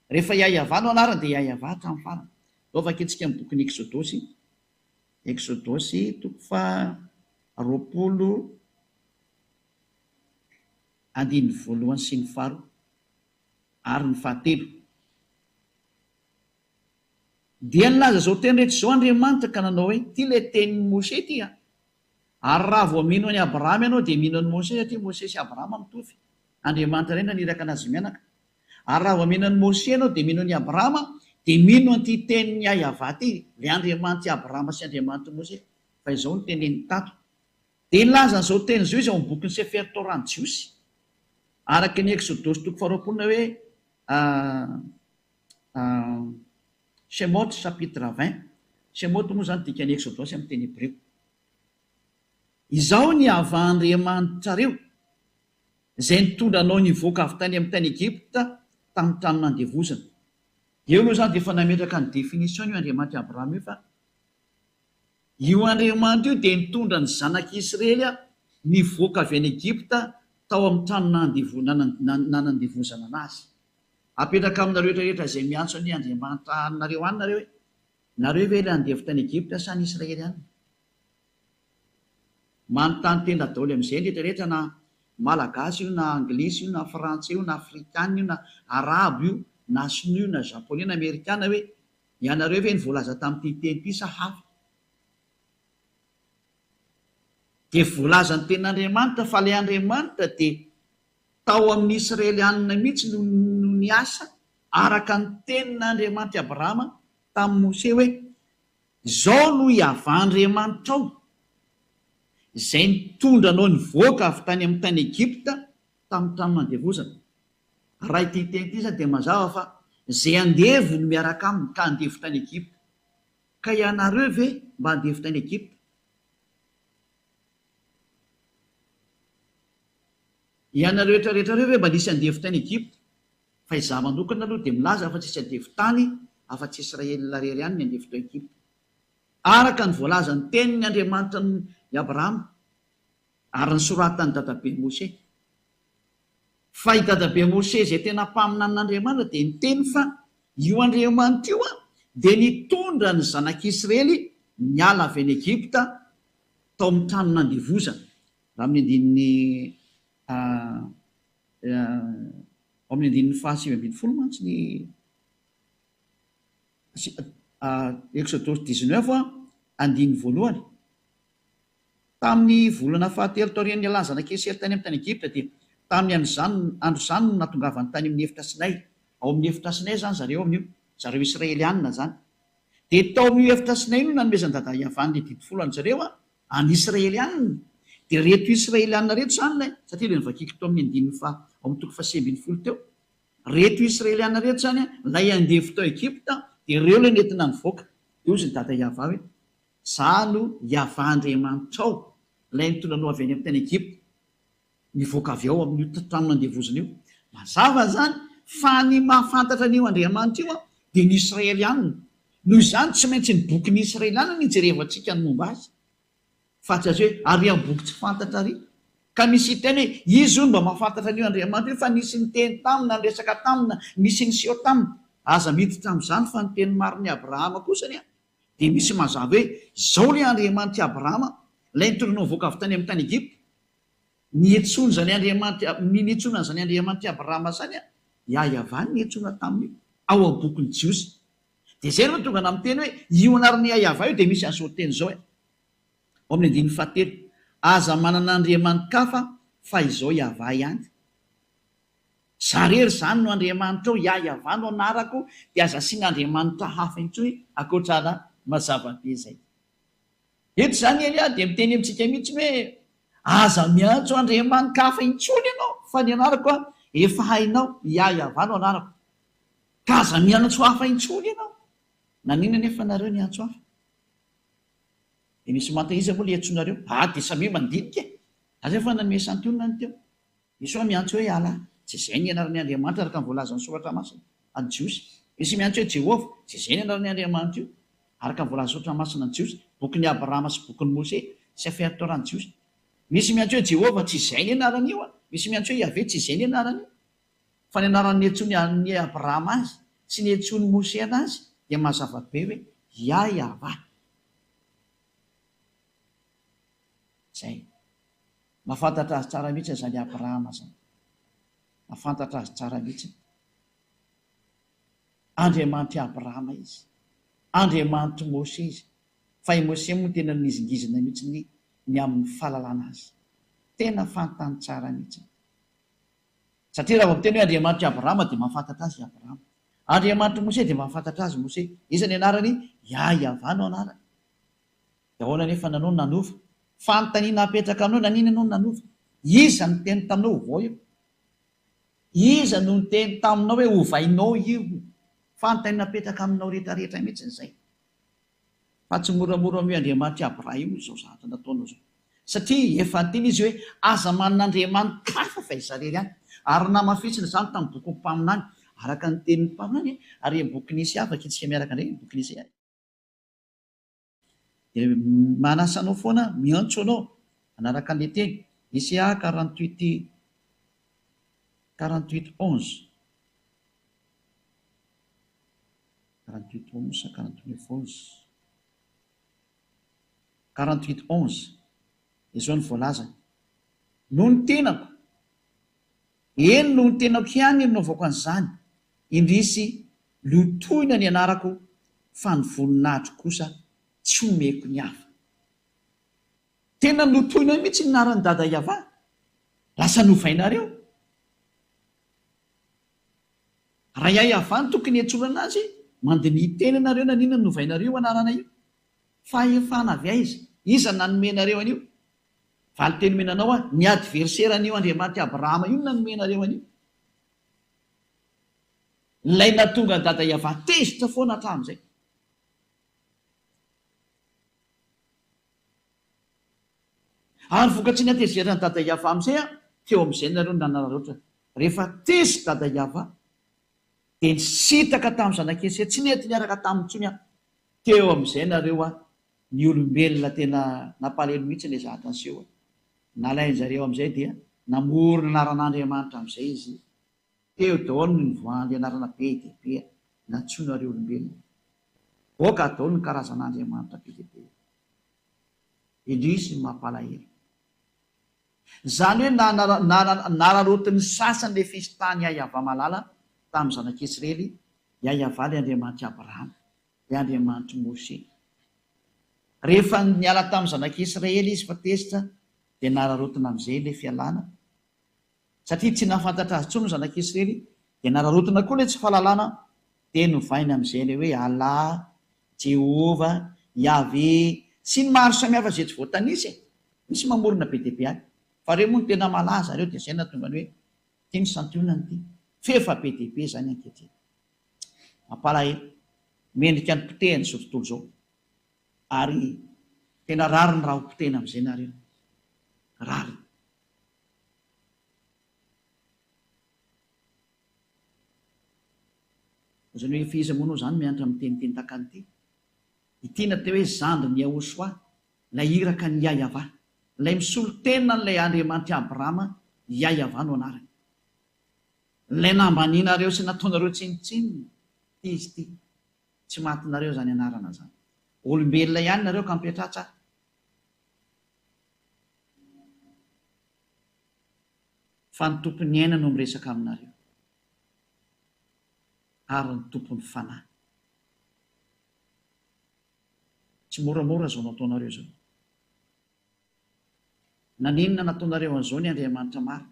Speaker 1: Rehefa iaiavanao anarany dia iaiava hatramin'ny farany. Vaky antsika amin'ny bokin'ny Exodosy, Exodosy toko fa 20:1 sy ny 4 ary ny 7. Dia nilaza zao teny rehetra zao Andriamanitra ka nanao hoe ty le tenin'ny Mose ty a. Ary raha vao mino any Abrahama ianao dia mino any Mose satria Mose sy Abrahama mitovy. Andriamanitra ray naniraka anazy mianaka. Ary raha vao mino any Mose ianao dia mino any Abrahama dia mino an'ity tenin'ny Yahva ty, le Andriamanitra Abrahama sy Andriamanitra Mose. Fa izao ny tenen'ny tato. Dia nilaza an'izao teny izao izy ao amin'ny bokin'ny Sefer Torah Jiosy. Araka ny Exodosy toko 20 hoe Shemot chapitre 20. Shemot moa zany dikany Exodosy amin'ny teny Hébreu. Izao ny hava-Andriamanitra izay nitondra anao nivoaka avy tany amin'ny tany Egypta tamin'ny trano nandevozana. Eo moa zany dia efa nametraka ny définition io Andriamanitra Abrahama io fa io Andriamanitra io dia nitondra ny zanak'Israely nivoaka avy any Egypta tao amin'ny trano nanandevozana anazy. Apetraka aminareo rehetra izay miantso ny Andriamanitra anareo any nareo hoe nareo ve ilay andevy tany Egypta sa ny Israely any? Manontany tena daholo amin'izay rehetrarehetra na malagasy io na anglisy io na frantsay io na afrikana io na arabo io na sinoa io na japonais na amerikana hoe ianareo ve ny voalaza tamin'ity teny ity sa hafa? Dia voalaza ny ten'Andriamanitra fa ilay Andriamanitra dia tao amin'ny Israelianina mihitsy no niasa araka ny tenin'Andriamanitra Abrahama tamin'ny Mose hoe izao no hiava-Andriamanitra ao izay nitondra anao nivoaka avy tany amin'ny tany Egypta tamin'ny trano nandevozana. Raha ity teny ity zany dia mazava fa izay andevo no miaraka aminy ka andevo tany Egypta. Ka ianareo ve mba andevo tany Egypta? Ianareo rehetrarehetrareo ve mba nisy andevo tany Egypta? Fa izaho manokana aloha dia milaza fa tsisy andevo tany afa-tsy Israely rery ihany ny andevo tao Egypta. Araka ny voalaza ny tenin'ny Andriamanitra ny Abrahama ary ny soratany dadabe Mose. Fa i dadabe Mose izay tena mpaminana an'Andriamanitra dia niteny fa io Andriamanitra io dia nitondra ny zanak'Israely niala avy any Egypta tao amin'ny trano nandevozana. Raha amin'ny andininy 7:20 mantsy ny Exodosy 19:1. Tamin'ny volana fahatelo taorian'ny ialany zanak'Israely tany amin'ny tany Egypta dia tamin'ny andro zany no natongavany tany amin'ny efitra Sinay. Ao amin'ny efitra Sinay zany zareo amin'io, zareo Israelianina zany. Dia tao amin'io efitra Sinay no nanomezany dada Yavan'ny didy folo an'zareo any Israelianina. Dia reto Israelianina reto zany lay satria ilay nivakiko tao amin'ny andininy fa ao amin'ny toko 20 teo. Reto Israelianina reto zany lay andevo tao Egypta dia ireo ilay nentina nivoaka. Io izy ny dada Yava hoe izaho no Yava-Andriamanitra ao ilay nitondra anao avy any amin'ny tany Egypta nivoaka avy ao amin'io trano nandevozana io. Mazava zany fa ny mahafantatra an'io Andriamanitra io dia ny Israelianina. Noho izany tsy maintsy ny boky ny Israelianina ny jerevantsika ny momba azy. Fa tsy azy hoe ary amin'ny boky tsy fantatra ary. Ka misy teny hoe izy io mba mahafantatra an'io Andriamanitra io fa nisy ny teny tamina, resaka tamina, nisy ny seho tamina. Aza miditra amin'izany fa ny teny mariny Abrahama kosany dia misy mazava hoe izao ilay Andriamanitra Abrahama ilay nitondra anao nivoaka avy tany amin'ny tany Egypta. Nihetsoana zany Andriamanitra, nihetsoana zany Andriamanitra Abrahama zany Yahva nihetsoana taminy ao amin'ny bokin'ny Jiosy. Dia zay no tonga amin'ny teny hoe io anarany Yahva io dia misy an'izao teny izao ao amin'ny andininy 7. Aza manana Andriamanitra fa izao Yahva ihany. Zarery zany no Andriamanitra ao Yahva no anarako dia aza asiana Andriamanitra hafa intsony akoatrana mazava-be izay. Eto zany dia miteny amintsika mihitsy hoe aza miantso Andriamanitra hafa intsony ianao fa ny anarako efa hainao Yahva no anarako. Ka aza miantso hafa intsony ianao. Nanina nefa nareo ny antso hafa? Dia misy mantaiza moa le antsonareo? Dia samy mandinika. Aza efa nanome santionina ny teo. Misy hoe miantso hoe ala. Tsy izay ny anaran'ny Andriamanitra araka ny voalazan'ny soratra masina any Jiosy. Misy miantso hoe Jehova. Tsy izay ny anaran'ny Andriamanitra io araka ny voalazan'ny soratra masina any Jiosy. boky ny Abrahama sy boky ny Mose sy afiantoran'ny Jiosy. Misy miantso hoe Jehovah tsy izay ny anarany io a, misy miantso hoe Yahvé tsy izay ny anarany io, fa ny anarany antsoiny ny Abrahama azy sy ny antsoiny Mose anazy dia mazava be hoe Yahveh. Zay mahafantatra azy tsara mihitsy zany Abrahama zany, mahafantatra azy tsara mihitsy. Andriamanitra Abrahama izy, Andriamanitra Mose izy, fa i Mose moa tena nizingizina mihitsy ny amin'ny fahalalana azy, tena fantany tsara mihitsy. Satria raha miteny hoe Andriamanitra Abrahama dia mahafantatra azy Abrahama, Andriamanitra Mose dia mahafantatra azy Mose. Iza ny anarany? Yahveh no anarany. Dia ahoana nefa nanao nanova? Fanontaniana apetraka anao, nanina anao nanova? Iza no teny taminao vao io? Iza no teny taminao hoe ovainao io? Fanontaniana apetraka aminao rehetrarehetra mihitsy izay. Fa tsy moramora hoe Andriamanitra Abrahama izao zahatra nataonao zao. Satria efa teny izy hoe aza manan'Andriamanitra hafa fa izarery ihany. Ary namafitsina izany tamin'ny boky mpaminany, araka ny tenin'ny mpaminany, ary boky nisy afaka itsika miaraka indray boky nisy ihany. Dia manasa anao foana, miantso anao anaraka an'ilay teny Isia 48:11. 48:11 48:11 izao ny voalaza: no ny tenako, eny no ny tenako ihany no naovako an'izany, indrisy lotoina ny anarako, fa ny voninahitro kosa tsy omeko ny hafa. Tena lotoina mihitsy ny naran'ny dada Yahveh, lasa novainareo. Raha Yahveh no tokony hiantsonana azy, mandinihy teny ianareo nanina ny novainareo anarana io. Fa efa navy aiza? Iza nanomenareo an'io? Valy teny menanao a ny adverseran'io Andriamanitra Abrahama io nanomenareo an'io. Ilay natonga ny dada Yahveh tezitra foana hatramin'izay. Ary vokatry ny atezerana ny dada Yahveh amin'izay a, teo amin'izay nareo nanararoatra. Rehefa tezy dada Yahveh dia nisitaka tamin'ny zanak'Esau, tsy nety niaraka tamin'ny intsony a. Teo amin'izay nareo a ny olombelona tena nampalahelo mihitsy ilay zahatra niseho. Nalain'izareo amin'izay dia namorona anaran'Andriamanitra amin'izay izy. Teo daholo ny nivoahan'ny anarana be dia be natsoinareo olombelona. Oka daholo ny karazan'Andriamanitra be dia be. Indrisy ny mampalahelo. Izany hoe nararotin'ny sasany ilay fisitany Yahveh malala tamin'ny zanak'Israely, Yahveh ilay Andriamanitra Abrahama, ilay Andriamanitra Mose. Rehefa niala tamin'ny zanak'Israely izy fa tezitra, dia nararotina amin'izay ilay fialana. Satria tsy nahafantatra azy intsony ny zanak'Israely, dia nararotina koa ilay tsy fahalalana, dia novaina amin'izay ilay hoe Allah, Jehovah, Yahvé sy ny maro samihafa izay tsy voatanisy e. Misy mamorona be dia be any. Fa reo moa no tena malaza reo, dia izay natonga ny hoe tiany santionany ity. Fefa be dia be izany ankehitriny. Mampalahelo, mendrika ny potehany izao tontolo izao. Ary tena rary ny raha ho potehana amin'izay nareo. Rary. Izany hoe efa iza moa anao izany mianatra amin'ny teniteny takan'ity. Ity natao hoe zandry ny Yahoshua, ilay iraka ny Yahveh, ilay misolo tena n'ilay Andriamanitra Abrahama, Yahveh no anarany. Ilay nambaninareo sy nataonareo tsinitsininy, ity izy ity. Tsy matinareo zany anarana zany. Olombelona ihany nareo ka mipetratra. Fa ny tompon'ny aina no miresaka aminareo. Ary ny tompon'ny fanahy. Tsy moramora zao nataonareo zao. Naninona nataonareo an'izao ny Andriamanitra maro?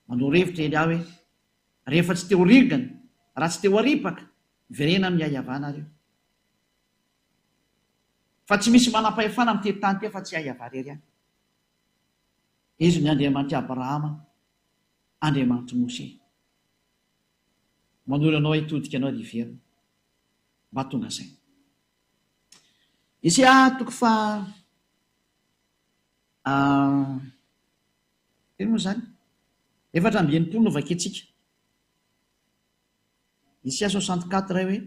Speaker 1: Manao revitra ely aho hoe rehefa tsy teo rigana, raha tsy teo aripaka, verena amin'ny Yahveh nareo. Fa tsy misy manam-pahefana amin'ny teny tany fa tsy Yahveh rery ihany. Izy ny Andriamanitra Abrahama, Andriamanitra Mose. Manolo anao hitodika anao riverina. Mba tonga izay. Isia toko fa teny moa izany 4:20 no vaketsika. Isia 64 hoe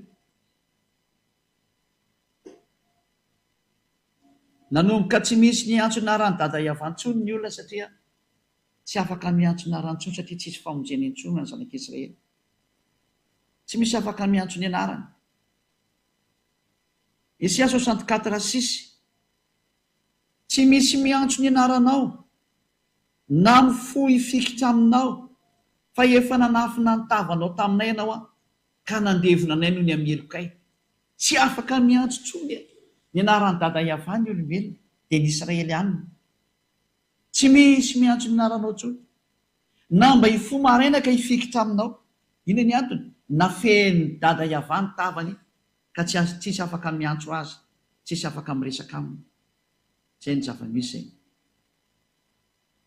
Speaker 1: nanomboka tsy misy niantso narany dada iavantsony ny olona satria tsy afaka miantso narantsony satria tsisy famonjeny intsony ny zanak'Israely. Tsy misy afaka miantso ny anarany. Isaia 64:6 tsy misy miantso ny anaranao na mifohy fikitra aminao fa efa nanafina ny tavanao taminay ianao ka nandevona anay noho ny amelokay. Tsy afaka miantso tsony ny anarany dada Iavany ny olombelona dia ny Israelianina. Tsy misy miantso ny anaranao tsony na mba hifoha maraina ka hifikitra aminao. Ina ny antony? Nafeny dada Iavany tavany ka tsisy afaka miantso azy, tsisy afaka miresaka aminy. Zay ny zava-misy zay.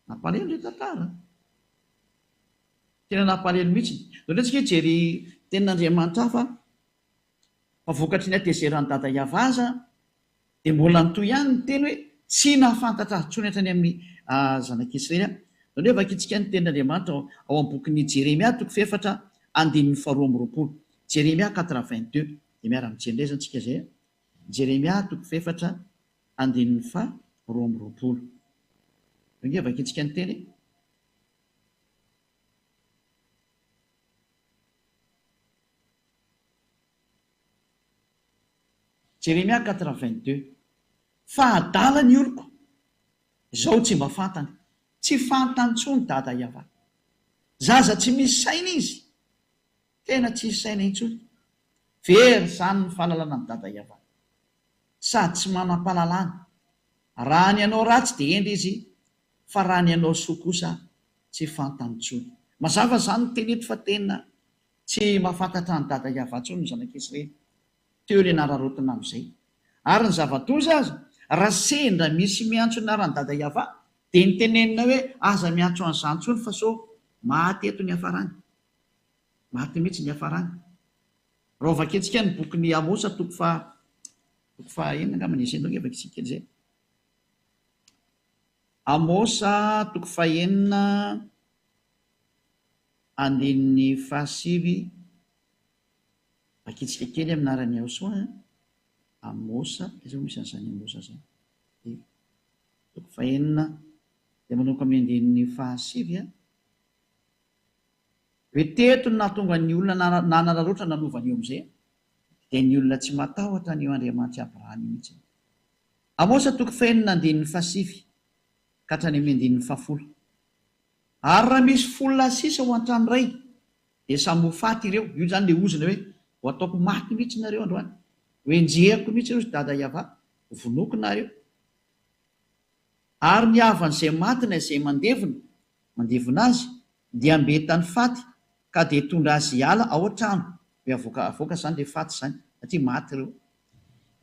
Speaker 1: Nampalahelo ilay tantara. Tena nampalahelo mihitsy. Ohatsika jery tenin'Andriamanitra fa vokatry ny atezeran'ny dada Iavaza dia mbola nitoy ihany ny teny hoe tsy nahafantatra azy tsony hatrany amin'ny zanak'Israely. Zany hoe vakitsika ny tenin'Andriamanitra ao amin'ny bokin'ny Jeremia 4:22. Jeremia 4:22 dia miara-mijery antsika zay. Jeremia 4:22. Inge vakitsika ny teny. Jeremia 4:22. Fa adala ny oloko, izao tsy mba fantany, tsy fantany tsony dada Iavany. Zaza tsy misy saina izy, tena tsy misy saina intsony. Very zany ny fahalalana ny dada Iavany, sady tsy manam-pahalalana. Raha ny anao ratsy dia endry izy, fa raha ny anao soa kosa tsy fantany tsony. Mazava zany ny teny eto fa tena tsy mahafantatra ny dada Iavany tsony ny zanak'Israely. Teo ilay nararotina amin'izay. Ary ny zava-doza azy, raha sendra misy miantso ny anarany dada Iavany dia ny tenenina hoe aza miantso an'izany tsony fa so maty eto ny hafarany. Maty mihitsy ny hafarany. Raha vaketsika ny bokin'ny Amosa 4:4 angamba nisy endao vakitsika zay. Amosa 4:4 vakitsika kely amin'arany Aosoa. Amosa izay misy an'izany Amosa zany. 4:4 dia manomboka amin'ny 5. Hoe teto no nahatonga ny olona nanararoatra nanovany eo amin'izay dia ny olona tsy matahotra ny eo Andriamanitra Abrahamy mihitsy. Amosa 4:5 ka hatrany amin'ny 10. Ary raha misy folona sisa ho an-trano iray dia samy ho faty ireo. Io zany le ozina hoe ho ataoko maty mihitsy nareo androany, hoe enjehako mihitsy ireo sy dada Iavany, vonoko nareo. Ary ny havan'izay matina izay mandevona azy dia ambetany faty ka dia tondra azy hiala ao an-trano. Hoe avoaka zany dia faty zany satria maty ireo.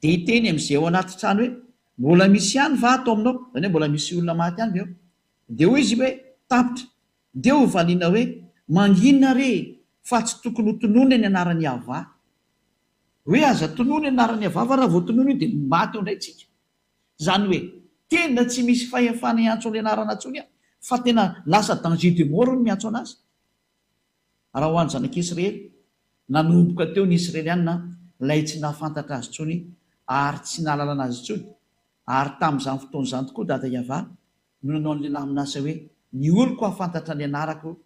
Speaker 1: Dia hiteny amin'izay ao anaty trano hoe mbola misy ihany va ato aminao, zany hoe mbola misy olona maty ihany ve eo. Dia hoy izy hoe tapitra, dia ho valiana hoe manginona re fa tsy tokony ho tonoina ny anaran'ny Iavany. Hoe aza tonoina ny anaran'ny Iavany fa raha vao tonoina io dia maty eo indray tsika. Zany hoe tena tsy misy fahefana iantso ny anarana tsony fa tena lasa danger de mort no miantso anazy. Raha ho an'ny zanak'Israely, nanomboka teo ny Israelianina ilay tsy nahafantatra azy tsony ary tsy nahalalana azy tsony. Ary tamin'izany fotoan'izany tokoa dada Iavany no nanao ny lehilahy minasa hoe ny oloko hafantatra ny anarako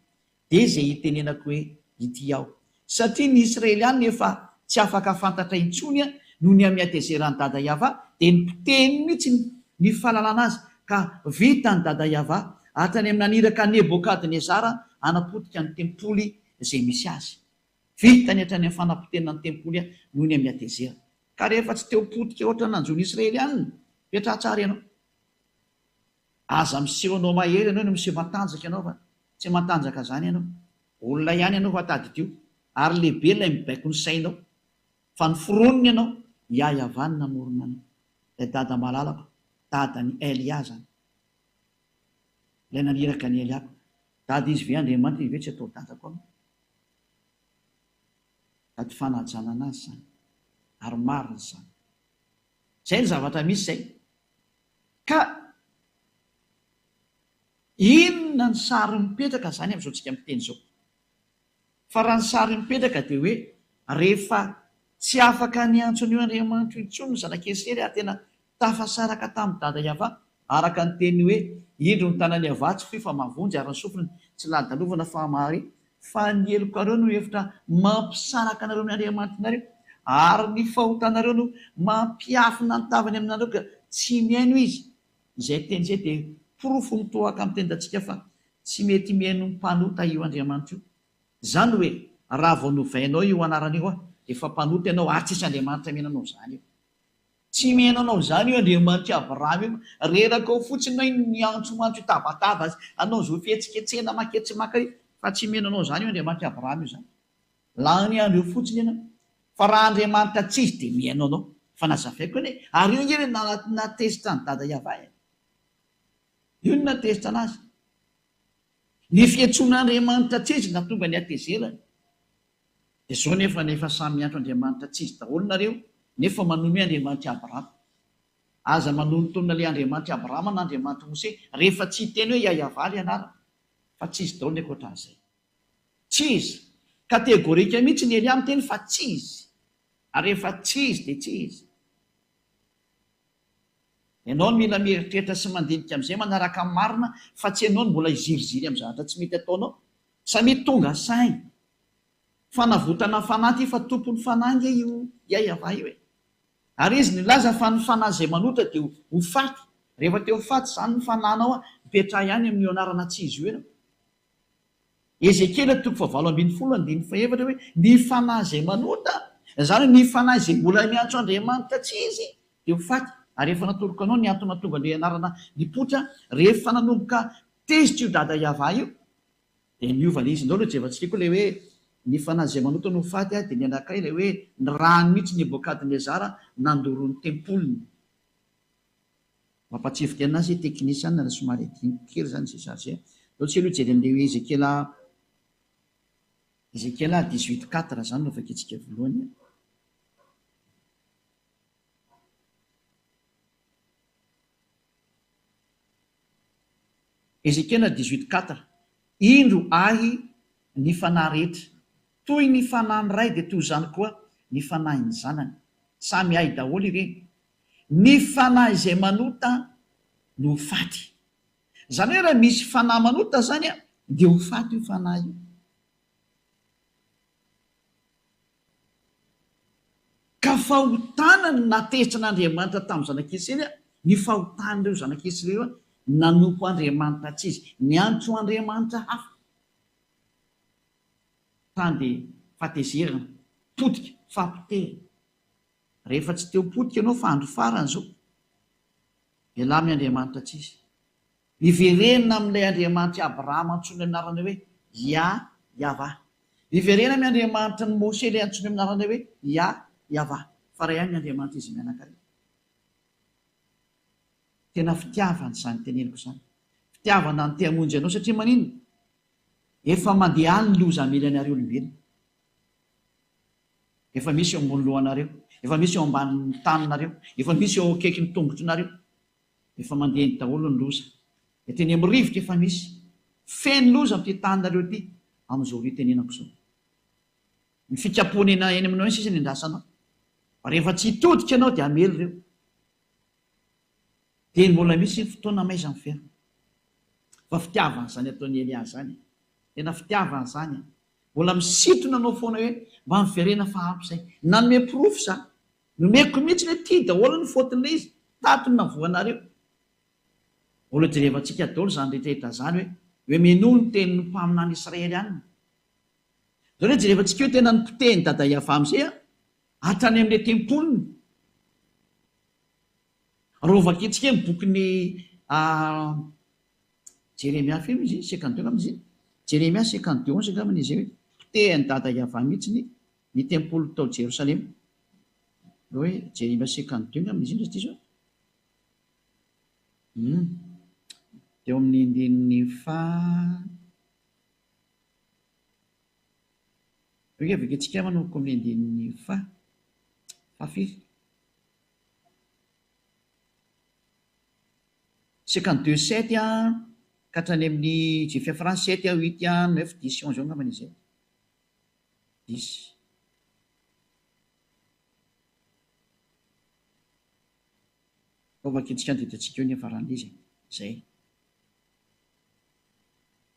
Speaker 1: dia izay hitenenako hoe ity aho. Satria ny Israelianina efa tsy afaka fantatra intsony noho ny amiatezeran'ny dada Iavany dia nipoteny mihitsy ny fahalalana azy ka vita ny dada Iavany hatrany amin'ny naniraka Nebokadnezara hanapotika ny tempoly izay misy azy. Vita ny hatrany amin'ny fanapotenana ny tempoly noho ny amiatezera. Ka rehefa tsy teo potika ohatra nanjo ny Israelianina, petra tsara ianao. Aza miseho anao mahery ianao no miseho matanjaka ianao fa tsy matanjaka zany ianao. Olona ihany ianao fa tadidio ary lehibe ilay mibaiko ny sainao. Fa ny foroniny ianao Iavany namorona anao. Ilay dada malalaka, dada ny Elia zany. Ilay naniraka ny Eliako. Dada izy ve Andriamanitra ve tsy atao dadako aminy? Dady fanajana anazy zany. Ary marina zany. Zay ny zavatra misy zay. Ka inona ny sary mipetraka zany amin'izao tsika miteny izao. Fa raha ny sary mipetraka dia hoe rehefa tsy afaka niantso an'io Andriamanitra intsony ny zanak'Israely ary tena tafasaraka tamin'ny dada Iava araka ny teny hoe indro ny tanany avatsy fifa mavonjy ary ny sofiny tsy ladalovana fa mary fa ny eloko areo no hevitra mampisaraka anareo ny Andriamanitrareo ary ny fahotanareo no mampiafina ny tavany aminareo ka tsy miaino izy. Izay teny izay dia porofo mitohaka amin'ny tendantsika fa tsy mety miaino ny mpanota io Andriamanitra io. Zany hoe raha vao novainao io anarana io efa mpanota ianao ary tsisy Andriamanitra miainanao zany io. Tsy miainanao zany io Andriamanitra Abrahama io, reraka ao fotsiny na miantso tabataba azy anao zo fihetsiketsena maketsimaka io fa tsy miainanao zany io Andriamanitra Abrahama io zany. Lany andro io fotsiny ianao. Fa raha Andriamanitra tsy izy dia miainao anao. Fa nazavaiko hoe ary io ngery natezitra ny dada Iava. Io no natezitra anazy. Ny fiantsoan'Andriamanitra tsy izy natonga ny atezerany. Dia zao nefa samy miantso Andriamanitra tsy izy daholo nareo nefa manomy Andriamanitra Abrahama. Aza manontona ilay Andriamanitra Abrahama na Andriamanitra Mose rehefa tsy teny hoe Iava ilay anarana fa tsy izy daholo ny ankoatran'izay. Tsy izy. Kategorika mihitsy ny Eliam teny fa tsy izy. Ary rehefa tsy izy dia tsy izy. Ianao no mila mieritreritra sy mandinika amin'izay manaraka amin'ny marina fa tsy ianao no mbola iziriziry amin'ny zavatra tsy mety ataonao. Samy tonga sainy. Fanavotana fanahy fa tompony fanahy io Iava io e. Ary izy nilaza fa ny fanahy izay manotra dia ho faty. Rehefa teo faty izany ny fananao mipetraha ihany amin'io anarana tsy izy io ianao. Ezekiela 7:20-7 hoe ny fanahy izay manota, izany ny fanahy izay mbola miantso Andriamanitra tsy izy dia ho faty. Ary rehefa natoroka anao ny antony tonga ny anarana nipotra rehefa nanomboka tezitra io dada Iava io dia niovana izy indao jevantsika ilay hoe ny fanahy izay manota no faty dia ny anankiray ilay hoe ny rano mihitsy Nebokadnezara nandoro ny tempolony. Mampatsifoka anazy teknisiana somary adiniky kely zany izay sarge. Dao tsy aloha jery amin'ilay Ezekiela 18:4 zany no vakitsika voalohany. Ezekiela 18:4 indro ahy ny fanahy rehetra toy ny fanahy ny ray dia toy izany koa ny fanahy ny zanany samy ahy daholo ireny. Ny fanahy izay manota no faty. Zany hoe raha misy fanahy manota zany dia ho faty io fanahy io. Ka fahotana ny natezitra n'Andriamanitra tamin'ny zanak'Israely ny fahotan'ireo zanak'Israely nanompo Andriamanitra tsy izy, niantso Andriamanitra hafa. Tany dia fatezerana, potika, fampitehana. Rehefa tsy teo potika ianao fa andro farany zao, velamy Andriamanitra tsy izy. Iverenina amin'ilay Andriamanitra Abrahama antsoiny amin'arana hoe Iava. Iverena amin'ny Andriamanitra ny Mose ilay antsoiny amin'arana hoe Iava. Fa ray ihany ny Andriamanitra izy mianakary. Tena fitiavana izany teneniko izany. Fitiavana ny te-hamonjy ianao satria manino? Efa mandeha any ny loza amelanareo olombelona. Efa misy eo ambony lohanareo, efa misy eo ambanin'ny taninareo, efa misy eo akaikin'ny tongotronareo. Efa mandeha ny daholo ny loza. Teny amin'ny rivotra efa misy. Feno loza amin'ity taninareo ity amin'izao tenenako izao. Ny fikapoana eny aminao eny sisa ny andrasanao. Rehefa tsy hitodika ianao dia amely ireo. Dia mbola misy fotoana maizany fiainana. Fa fitiavana izany ataon'ny Elia zany. Tena fitiavana izany. Mbola misintona anao foana hoe mba miverena fa ampy izay. Nanome porofo za. Nomeko mihitsy hoe tia daholo ny fôtin'ilay izy. Tatony na voanareo. Mbola jerevantsika daholo izany rehetrarehetra zany hoe menono ny tenin'ny mpaminany Israely ihany. Zao hoe jerevantsika hoe tena ny potehiny dada Iava amin'izay hatrany amin'ilay tempolony. Raha vakitsika ny bokin'ny Jeremia feno izy 52 amin'izy. Jeremia 52:11 angambany izy hoe potehiny dada Iava mihitsy ny tempolo tao Jerosalema. Hoe Jeremia 52 angambany izy indray zao. Teo amin'ny indininy hoe vakitsika manomboka amin'ny indininy fafiry. 52:7 ka hatrany amin'ny Jefia France 7, 8, 9, 10, 11 angambany izy. 10. ovakitsika andidiantsika eo ny avaran'izy zay.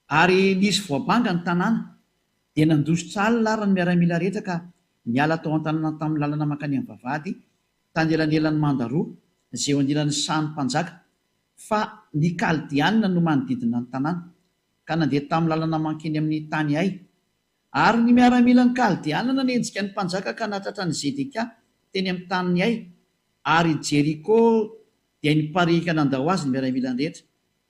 Speaker 1: Ary nisy voabanga ny tanàna dia nandositra alina ary ny miaramila rehetra ka niala tao an-tanàna tamin'ny lalana mankany amin'ny vavahady tany elanelan'ny mandaroa izay eo anilan'ny sahany mpanjaka, fa ny kaldianina no manodidina ny tanàna ka nandeha tamin'ny lalana mankeny amin'ny tany ay. Ary ny miaramila ny kaldianina nenjika ny mpanjaka ka natratra ny Zedeka teny amin'ny tany ay, ary Jeriko dia niparika nandao azy ny miaramila ny rehetra.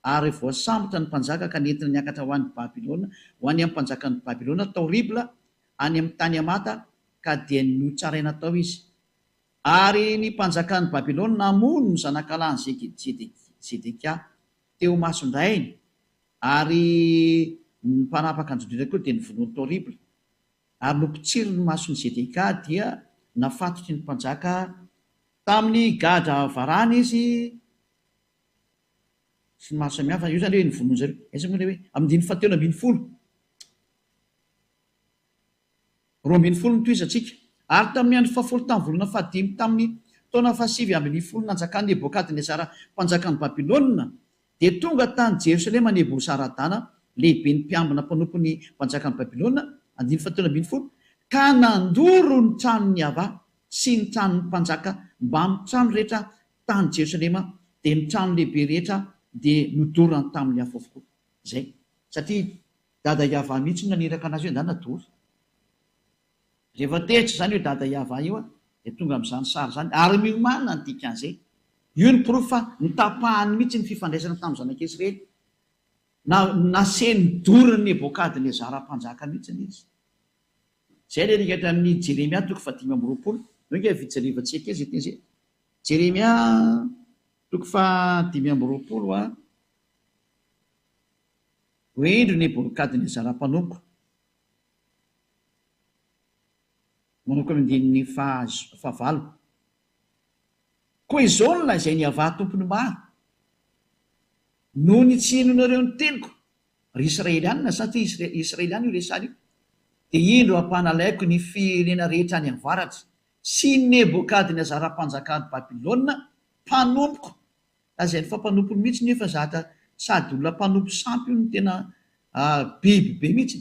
Speaker 1: Ary voasambotra ny mpanjaka ka nentina niakatra ho an'ny Babilôna, ho any amin'ny mpanjakan'ny Babilôna tao Ribla any amin'ny tany Amata, ka dia notsaraina tao izy. Ary ny mpanjakan'ny Babilôna namono ny zanakalany Zedeka teo masondrainy, ary ny mpanapaka anjodrina koa dia nivonoany tao Ribla. Ary nompitsiry ny mason'ny Zedeka dia nafatotry ny mpanjaka tamin'ny gadra varana izy sy ny maro samihafa. Io zany hoe nivonoany zareo esa moa le hoe amin'ny 720 roambinifolo no toizatsika. Ary tamin'ny andro 10 tamin'ny volana 15 tamin'ny taona 720 nanjakan'ny Nebokadnezara mpanjakan'ny Babilôna dia tonga tany Jerosalema Nebosaradana lehibe ny mpiambina mpanompon'ny mpanjakan'ny Babilôna 720 ka nandoro ny tranony Ava sy ny tranony mpanjaka mba amin'ny trano rehetra tany Jerosalema, dia ny trano lehibe rehetra dia nodorany tamin'ny hafa avokoa zay, satria dada Iava mihitsy naniraka anazy hoe ndany nadory. Rehefa tehitra zany hoe dada Iava io dia tonga amin'izany sary zany, ary miomanina ny dikan'izay. Io ny proof fa nitapahany mihitsy ny fifandraisana tamin'ny zanak'Israely, naseny doriny Nebokadnezara mpanjaka mihitsy izy. Zay le rikatra amin'ny Jeremia 5:20 noinge vitsarivatsika izy teny zay. Jeremia 5:20 hoendry Nebokadnezara mpanompo, manoko amin'ny andininy 9. Koa izao no lazainy Iava tompony maro noho ny tsy hinonareo ny teniko ry Israelianina, satria Israelianina io resany io, dia indro ampanalaiko ny firenena rehetra any avaratra sy Nebokadnezara mpanjakan'ny Babilôna mpanompoko. Azay ny fampanompony mihitsy nefa zata sady olona mpanompo sampy io no tena biby be mihitsy.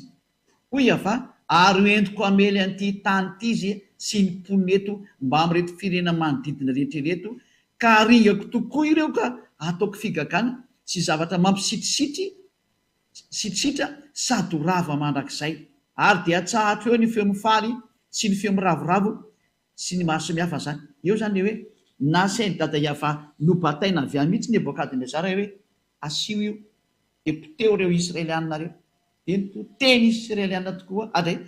Speaker 1: Hoy Iava, ary entiko amely an'ity tany ity izy sy ny mponeto mba amin'reto firenena manodidina rehetrareto, ka aringako tokoa ireo ka ataoko figagana sy zavatra mampisitrisitra sady rava mandrakizay. Ary dia tsahatra eo ny feo mifaly sy ny feo miravoravo sy ny maro samihafa zany. Eo zany hoe nasainy dada Iava nobataina avy any mihitsy Nebokadnezara hoe asio io dia poteo reo Israelianina reo, dia poteny Israelianina tokoa, ary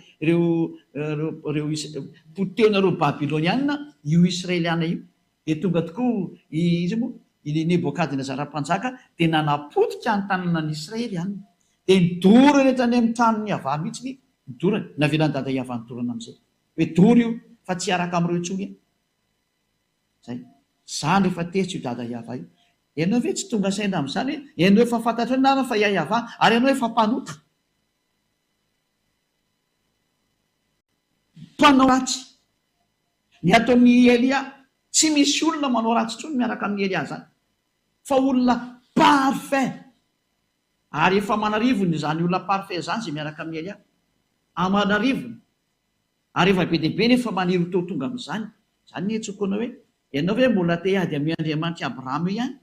Speaker 1: potehonareo Babilônianina io Israelianina io. Dia tonga tokoa izy moa i Nebokadnezara mpanjaka dia nanapotika ny tanàna ny Israelianina, dia nidoro rehetra any amin'ny tranony Iava mihitsy ny nidorany. Navelan'ny dada Iava nidorana amin'izay hoe dory io fa tsy araka amin'ireo intsony zay. Zany rehefa teritra io dada Iava io. Ianao ve tsy tonga saina amin'izany hoe ianao efa fantatra na fa Iava ary ianao efa mpanota, mpanao ratsy. Ny ataon'ny Elia tsy misy olona manao ratsy intsony miaraka amin'ny Elia zany, fa olona parfait. Ary efa manarivony izany olona parfait zany zay miaraka amin'ny Elia, amanarivony. Ary efa be dia be nefa maniry teo tonga amin'izany. Zany ny etsokonao hoe ianao ve mbola te hiady amin'ny Andriamanitra Abrahama ihany,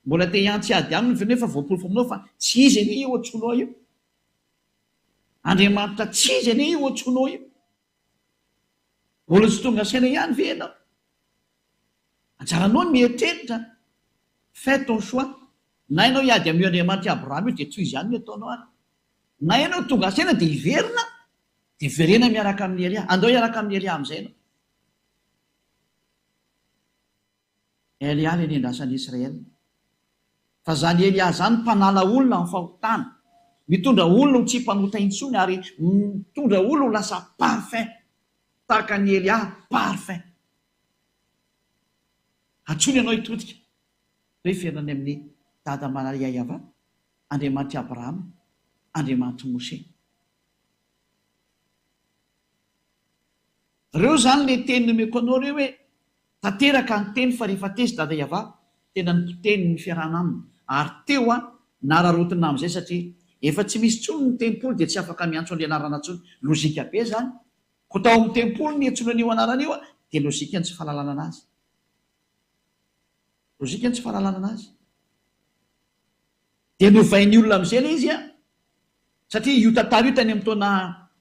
Speaker 1: mbola te hiantsy ady aminy nefa voapolofo aminao fa tsy izy anie io ohatsonao io, Andriamanitra tsy izy anie io ohatsonao io, mbola tsy tonga saina ihany ve ianao? Anjaranao ny mieritreritra, fais ton choix. Na ianao hiady amin'ny Andriamanitra Abrahama io dia tsy izy ihany no ataonao ary, na ianao tonga saina dia hiverina, dia verena miaraka amin'ny Elia, andao hiaraka amin'ny Elia amin'izay ianao. Elia le nendrasan'ny Israely, fa zany Elia zany mpanala olona amin'ny fahotana, mitondra olona ho tsy mpanota intsony, ary mitondra olona ho lasa parfait tahaka ny Elia parfait. Atsony ianao hitotika hoe fiainany amin'ny dada Maria Iava, Andriamanitra Abrahama, Andriamanitra Mose. Reo zany le teny nomeko anao reo hoe tanteraka ny teny fa rehefa tezy dada Iava tena nipoteny ny fiarahana aminy. Ary teo nararotina amin'izay satria efa tsy misy tsony ny tempoly dia tsy afaka miantso an'le anarana tsony. Lozika be zany. Ko tao amin'ny tempoly ny etsono an'io anaran'io dia lozika ny tsy fahalalana anazy. Lozika ny tsy fahalalana anazy. Dia novain'ny olona amin'izay ilay izy satria io tantara io tany amin'ny taona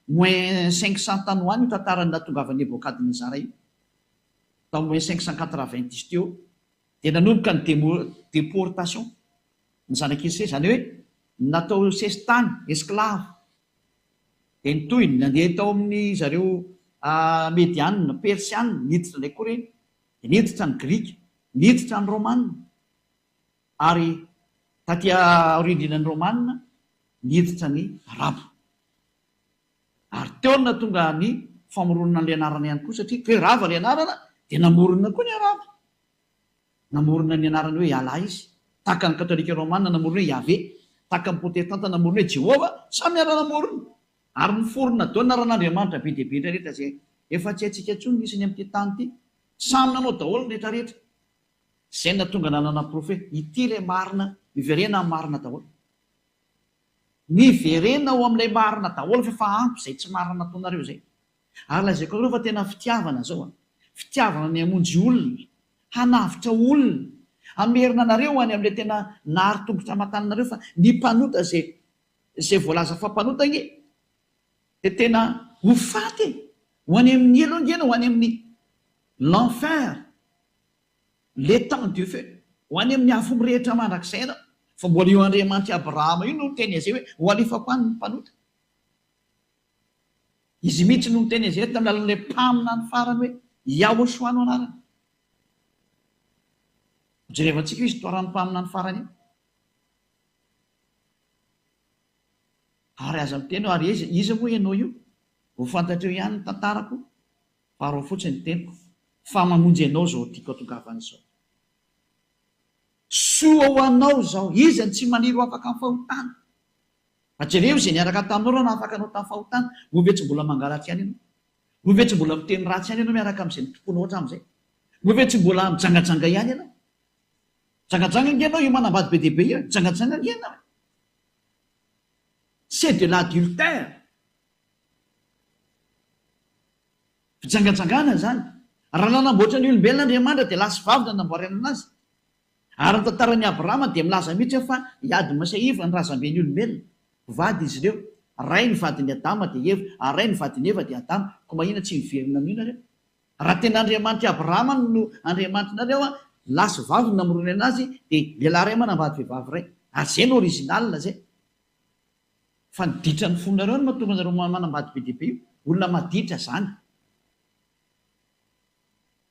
Speaker 1: moins 500 tany ho any io tantara natongavany Nebokadnezara io. Tao moins 590 teo dia nanomboka ny déportation ny zanak'Israely, zany hoe natao sesitany, esclave. Dia nitoy nandeha tao amin'ny zareo Medianina, Persianina, niditra ilay koa ireny, dia niditra ny Grika, niditra ny Romanina, ary taty aorindrinan'ny Romanina niditra ny Arabo. Ary teo na tonga ny famoronana an'ilay anarana ihany koa satria hoe rava ilay anarana dia namorona koa ny Arabo. Namorona ny anarany hoe Ala izy. Tahaka ny katolika romanina namorona hoe Yahvé, tahaka ny protestanta namorona hoe Jehova, samy ara namorona. Ary niforona dao naran'Andriamanitra be dia be rehetra izay efa tsy haintsika intsony nisy ny amin'ity tany ity. Samy nanao daholo ny rehetrarehetra. Izay natonga nanana profeta ity ilay marina, miverena amin'ny marina daholo. Miverena ao amin'ilay marina daholo fa ampy izay tsy marina nataonareo izay. Ary lazaiko areo fa tena fitiavana zao. Fitiavana ny hamonjy olona, hanavitra olona, hamerina anareo any amin'ilay tena nahary tongotra aman-tananareo fa ny mpanota izay voalaza fa mpanotana dia tena ho faty ho any amin'ny elongena, ho any amin'ny l'enfer, l'étang du feu, ho any amin'ny afo mirehitra mandrakizay ianao. Fa mbola io Andriamanitra Abrahama io no teny azay hoe ho alefako any ny mpanota. Izy mihitsy no teny azay tamin'ny alalan'ilay mpamina ny farany hoe Yahoshua no anarany. Jerevantsika izy toaran'ny mpamina ny farany io. Ary aza miteny ary izy moa ianao io ho fantatreo ihany ny tantarako, faharoa fotsiny teniko fa mamonjy ianao zao tiako atongavana izao. Soa ho anao zao, izy ny tsy maniry ho afaka amin'ny fahotana. Jereo izay niaraka taminao na afaka anao tamin'ny fahotana, move tsy mbola mangalatra ihany ianao, move tsy mbola miteny ratsy ihany ianao miaraka amin'izay nitomponao hatramin'izay, move tsy mbola mijangajanga ihany ianao. Jangajanga ianao io manambady be dia be io, jangajanga ianao. C'est de l'adultère. Fijangajangana zany. Raha nanamboatra ny olombelona Andriamanitra dia lasy vavy nanamboarana anazy. Ary ny tantaran'ny Abrahama dia milaza mihitsy fa hiady masaiva ny razamben'ny olombelona. Vady izy ireo. Ray ny vadin'ny Adama dia Eva, ary ray ny vadin'ny Eva dia Adama. Ko mahina tsy miverina amin'io nareo. Raha tena Andriamanitra Abrahama no Andriamanitra nareo, lasy vavy namorony anazy dia lehilahy ray manambady vehivavy ray. Ary izay no original zay. Fa niditra ny fonareo no mahatonga anareo manambady be dia be io. Olona maditra zany.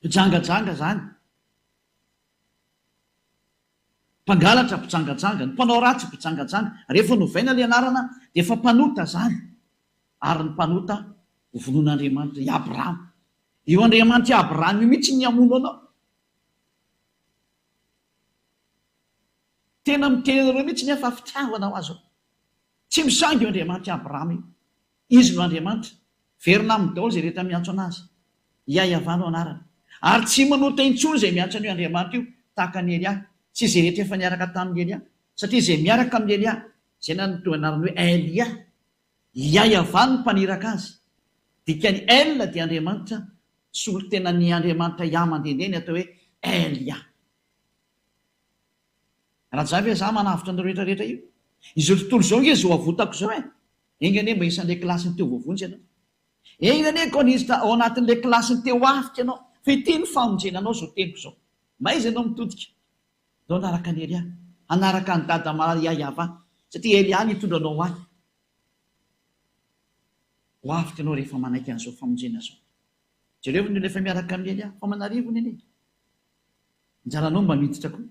Speaker 1: Mpijangajanga zany. Mpangalatra mpijangajanga, ny mpanao ratsy mpijangajanga. Rehefa novaina ilay anarana dia efa mpanota zany. Ary ny mpanota ho vonon'Andriamanitra i Abrahama. Io Andriamanitra Abrahama io mihitsy ny hamono anao. Tena miteny anareo mihitsy nefa fitiavana ho azo. Tsy misangy io Andriamanitra Abrahama io. Izy no Andriamanitra. Verina amin'ny daholo izay rehetra miantso anazy. Iayavano anarany. Ary tsy manota intsony izay miantso an'io Andriamanitra io tahaka ny Elia. Tsy izay rehetra efa niaraka tamin'ny Elia. Satria izay miaraka amin'ny Elia, izay nanotona anarany hoe Elia. Iayavano ny mpaniraka azy. Dikany El dia Andriamanitra, solo tena ny Andriamanitra Yah mandehandeha ny atao hoe Elia. Raha zavy hoe za manavitra ny rehetrarehetra io. Izy tontolo izao nge zao avotako zao engane mba isan'ilay klasiny teo vovonjy ianao. Engane ko nisy ao anatin'ilay klasiny teo afika ianao. Fa ity ny famonjena anao zao teniko zao. Maiza ianao mitodika. Dao anaraka ny Elia. Anaraka ny dada Maria Yava. Satria Elia nitondra anao any. Ho afika ianao rehefa manaiky an'izao famonjena zao. Jereo ny rehefa miaraka amin'ny Elia. Fa manarivo nene. Njaranao mba miditra koa.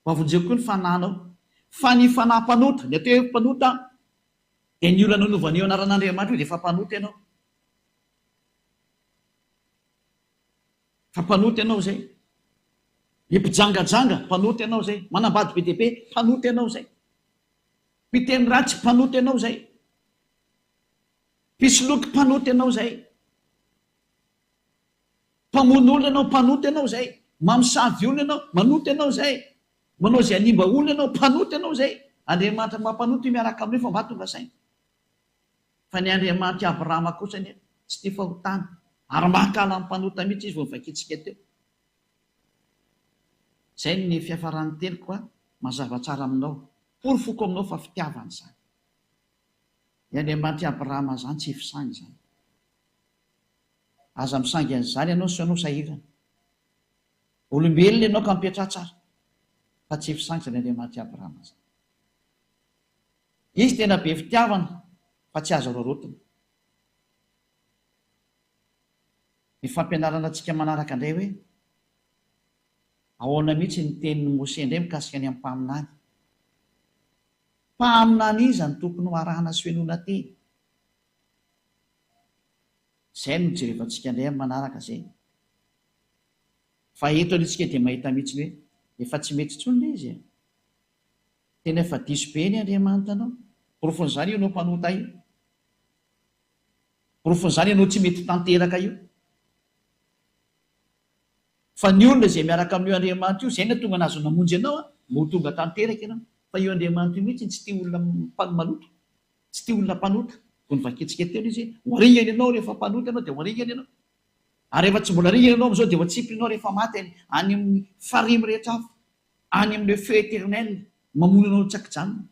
Speaker 1: Mavonjeko koa ny fananao. Fa ny fanampanota, ny atao hoe mpanota, dia ny olana novan'io anaran'Andriamanitra io dia efa mpanota ianao. Fa mpanota ianao zay. Ny mpijangajanga, mpanota ianao zay. Manambady be dia be, mpanota ianao zay. Mpiteny ratsy, mpanota ianao zay. Mpisoloky, mpanota ianao zay. Mpamono olona ianao, mpanota ianao zay. Mamosavy olona ianao, manota ianao zay. manao zay animba olona ianao, mpanoty ianao zay. Andriamanitra mampanoty miaraka amin'io fa mahatonga saina. Fa ny Andriamanitra Abrahama kosa ny tsy tia fahotana, ary mahakala amin'ny mpanota mihitsy izy vao nivakitsika teo. Zay ny fiafarany teliko mazava tsara aminao, porofoko aminao fa fitiavana zany. Ny Andriamanitra Abrahama zany tsy fisangy zany. Aza misangy an'izany ianao sy anao sahirana. Olombelona ianao ka mipetra tsara, fa tsy fisangy zany Andriamanitra Abrahama zany. Izy tena be fitiavana fa tsy azo rorotina. Ny fampianarana antsika manaraka indray hoe ahoana mihitsy ny tenin'ny Mose indray mikasika ny amin'ny mpaminany. Mpaminany iza ny tokony ho arahana sy fihainoana teny. Izay no jerevantsika indray amin'ny manaraka zay. Fa eto antsika dia mahita mihitsy hoe efa tsy mety intsony ilay izy. Tena efa diso be ny Andriamanitra anao. Porofon'izany ianao mpanota io. Porofon'izany ianao tsy mety tanteraka io. Fa ny olona izay miaraka amin'io Andriamanitra io, izay no tonga nazo namonjy ianao, mo tonga tanteraka ianao. Fa io Andriamanitra io mihitsy tsy tia olona maloto, tsy tia olona mpanota. Vao nivakitsika teo izy, horingana ianao rehefa mpanota ianao dia horingana ianao. Ary rehefa tsy mbola ringana ianao amin'izao dia voatsipy ianao rehefa maty any amin'ny farimy rehetra avy, any amin'ny feu éternel, mamono ianao tsakijana.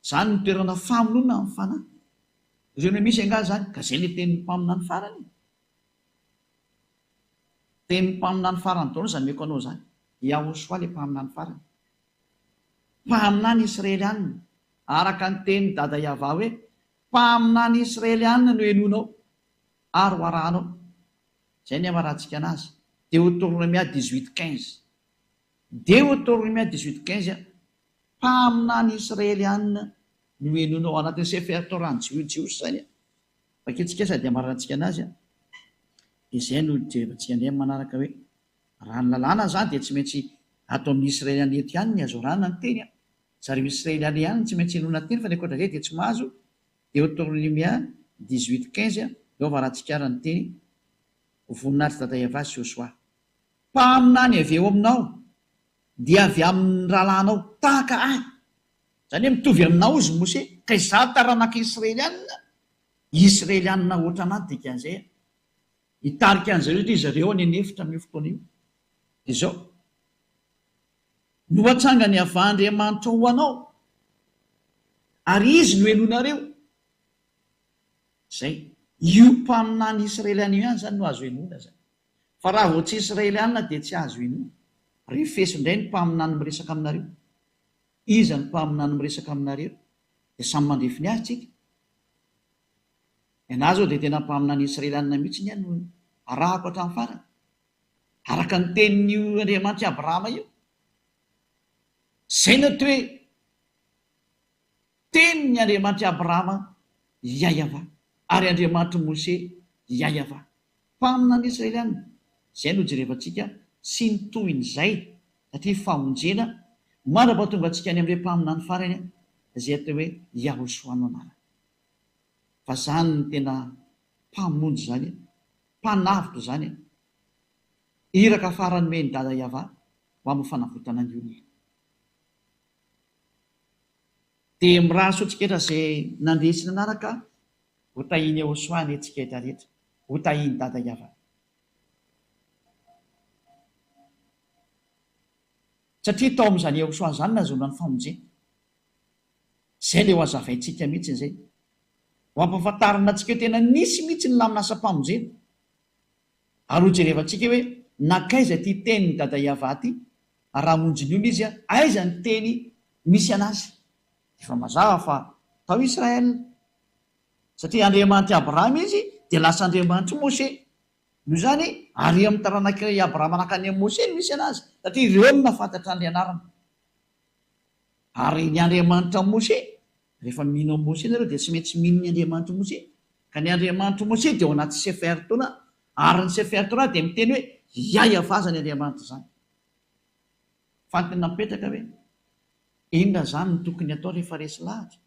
Speaker 1: Zany ny toerana famonoana amin'ny fanahy. Ireo misy angaha zany, ka izay ny tenin'ny mpaminany farany. Tenin'ny mpaminany farany taona izany meko anao zany. Yahoshua ilay mpaminany farany. Mpaminany Israelianina, araka ny tenin'ny dada Yahva hoe mpaminany Israelianina no henonao ary ho arahanao. Izay ny amarantsika anazy. Deutéronomia 18:15. Deutéronomia 18:15, mpaminany Israelianina no henonao. Anatin'ny Sefer Torah Jiosy zany. Fakitsikesa dia amarantsika anazy. Izay no jerevantsika indray manaraka hoe raha ny lalàna zany dia tsy maintsy ato amin'ny Israeliana eto ihany ny azo arahana ny teny. Zareo Israeliana ihany tsy maintsy henona teny, fa ny ankoatra izay dia tsy mahazo. Deutéronomia 18:15, eo avarantsika ny teny voninahitra dada Yahva sy Joshua. Mpaminany avy eo aminao dia avy amin'ny rahalanao tahaka ahy. Zany hoe mitovy aminao izy Mose, ka izaho taranaka Israelianina. Israelianina ohatra anaty dikan'izay. Hitarika an'izareo dia zareo any anefitra amin'ny fotoana io. Dia izao, no hatsanga ny avy Andriamanitra ho anao, ary izy no henonareo. Zay, io mpaminany Israeliana ihany zany no azo henona zany. Fa raha vao tsy Israeliana dia tsy azo henona. Refeso indray ny mpaminany miresaka aminareo. Iza ny mpaminany miresaka aminareo? Dia samy mandrefy ny azy tsika. Ianahy zao dia tena mpaminany Israelianina mihitsy ny ihany no arahako hatramin'ny farany. Araka ny tenin'io Andriamanitra Abrahama io. Zay no hoe tenin'ny Andriamanitra Abrahama Yahva, ary Andriamanitra Mose Yahva. Mpaminany Israelianina. Izay no jerevantsika sy ny tohin'izay satria famonjena mandrapa tonga antsika any amin'ilay mpaminany farany izay atao hoe Yahoshua no anarany. Fa zany ny tena mpamonjy zany, mpanavitra zany, iraka farany meny dada Yahva ho amin'ny fanavotana ny olona. Dia miraso antsika etra izay nandresy nanaraka, ho tahiny Yahoshua ny antsika etra rehetra, ho tahiny dada Yahva. Satria tao amin'izany Yahoshua zany nazona ny famonjena. Izay ilay ho hazavaintsika mihitsy izay. Ho ampahafantarina antsika tena nisy mihitsy ny lamin'asam-pamonjena. Ary ho jerevantsika hoe nakaiza ty tenin'ny dada Yahva ty, raha monjy ny izy, aiza ny teny misy anazy. Efa mazava fa tao Israel. Satria Andriamanitra Abrahama izy dia lasa Andriamanitra Mose. Noho izany ary amin'ny taranak'i Abrahama nakany amin'ny Mose no misy anazy. Satria ireo no nafantatra ny anarana. Ary ny Andriamanitra Mose, rehefa mino amin'ny Mose nareo dia tsy maintsy mino ny Andriamanitra Mose. Ka ny Andriamanitra Mose dia ao anaty Sefer Torah. Ary ny Sefer Torah dia miteny hoe Yahva zany Andriamanitra zany. Fantena mipetraka hoe inona zany no tokony atao rehefa resy lahatra.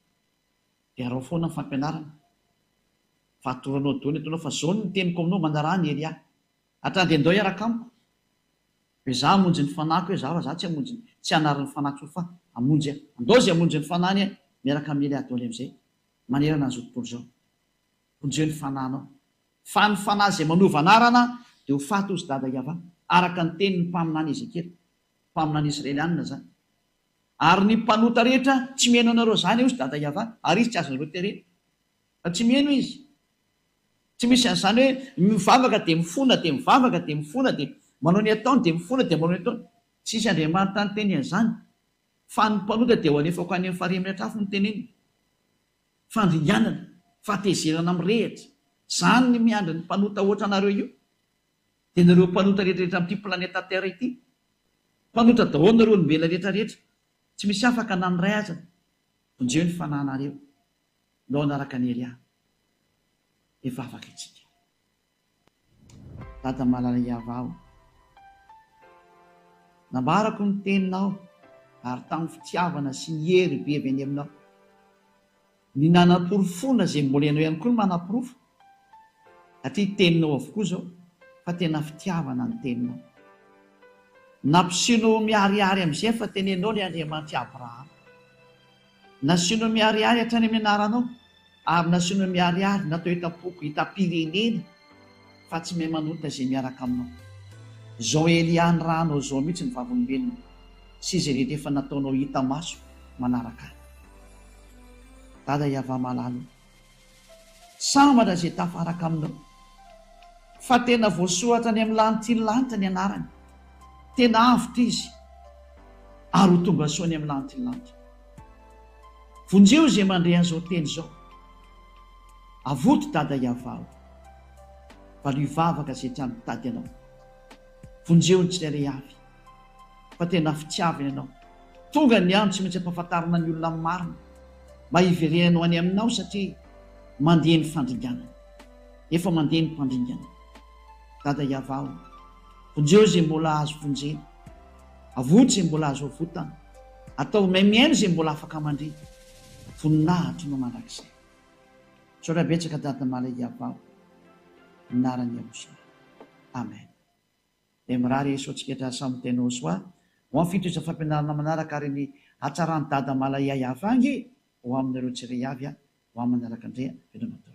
Speaker 1: Dia arao foana ny fampianarana. Fatoranao dony atonao fa zao ny teniko aminao mandarany Elia. Hatrany dia andao hiaraka amiko. hoe za hamonjy ny fanahiko hoe za tsy hamonjy tsy hanarin'ny fanahiko fa hamonjy andaozy hamonjy ny fanahiny miaraka amily adaoly am'izay manerana an'izao tontolo zao onjeo ny fananao fa ny fanahy zay manova anarana dia ho faty ozy dada iava araka ny teny ny mpaminany Ezekely mpaminany Israelianina zany ary ny mpanota rehetra tsy mihaino anareo zany ozy dada iava ary izy tsy azonareo terena fa tsy mihaino izy tsy misy an'izany hoe mivavaka dia mifona dia mivavaka dia mifona dia manao ny ataony dia mifona dia manao ny ataony tsisy Andriamanitra ny teny an'izany fa ny mpanota dia ho anefako any amin'ny farihy amin'ny atrafo ny teneny fandringanana fatezerana mirehitra zany ny miandry ny mpanota ohatra anareo io dia nareo mpanota rehetrarehetra amin'ity planeta terre ity mpanota daholo nareo ny mbela rehetrarehetra tsy misy afaka nanoray aza vonjeo ny fanahinareo nao anaraka ny Elia efa afaka itsika dada malala iava aho nambarako ny teninao ary tamin'ny fitiavana sy ny hery be avy any aminao ny nanam-porofona izay mbola ianao ihany koa ny manam-porofo satria teninao avokoa zao fa tena fitiavana ny teninao nampisinao miariary amin'izay fa tenenao ny Andriamanitra Abrahama nasinao miariary hatrany amin'ny anaranao ary nasinao miariary natao hitapoko hitam-pirenena fa tsy mahay manota izay miaraka aminao zao Elia ny rahanao zao mihitsy ny vavolombelona sy izay rehetra efa nataonao hita maso manaraka dada iava malalo samatra izay tafaraka aminao fa tena voasoratra ny amin'ny lanitra ny lanitra ny anarany tena avitra izy ary ho tonga soa ny amin'ny lanitra ny lanitra vonjeo izay mandre an'izao teny zao avoto dada iavao fa lo hivavaka izay tsy mitady anao vonjeo ny tsirairay avy fa tena fitiavana ianao tonga ny andro tsy maintsy ampahafantarana ny olona marina mba hiverenanao any aminao satria mandeha ny fandringanana efa mandeha ny mpandringana dada iavao vonjeo izay mbola azo vonjena avoto izay mbola azo avotana atao maimiaino izay mbola afaka mandre voninahitry no mandrakizay sorabetsaka dada mala iavao minarany aoso amen dia mirary esotsika samy tenao soa ho amin'ny fito iza fampianarana manaraka ary ny hatsarany dada mala iaiava angy ho aminareo tsiray avy ho amin'ny manaraka indrea velomatoa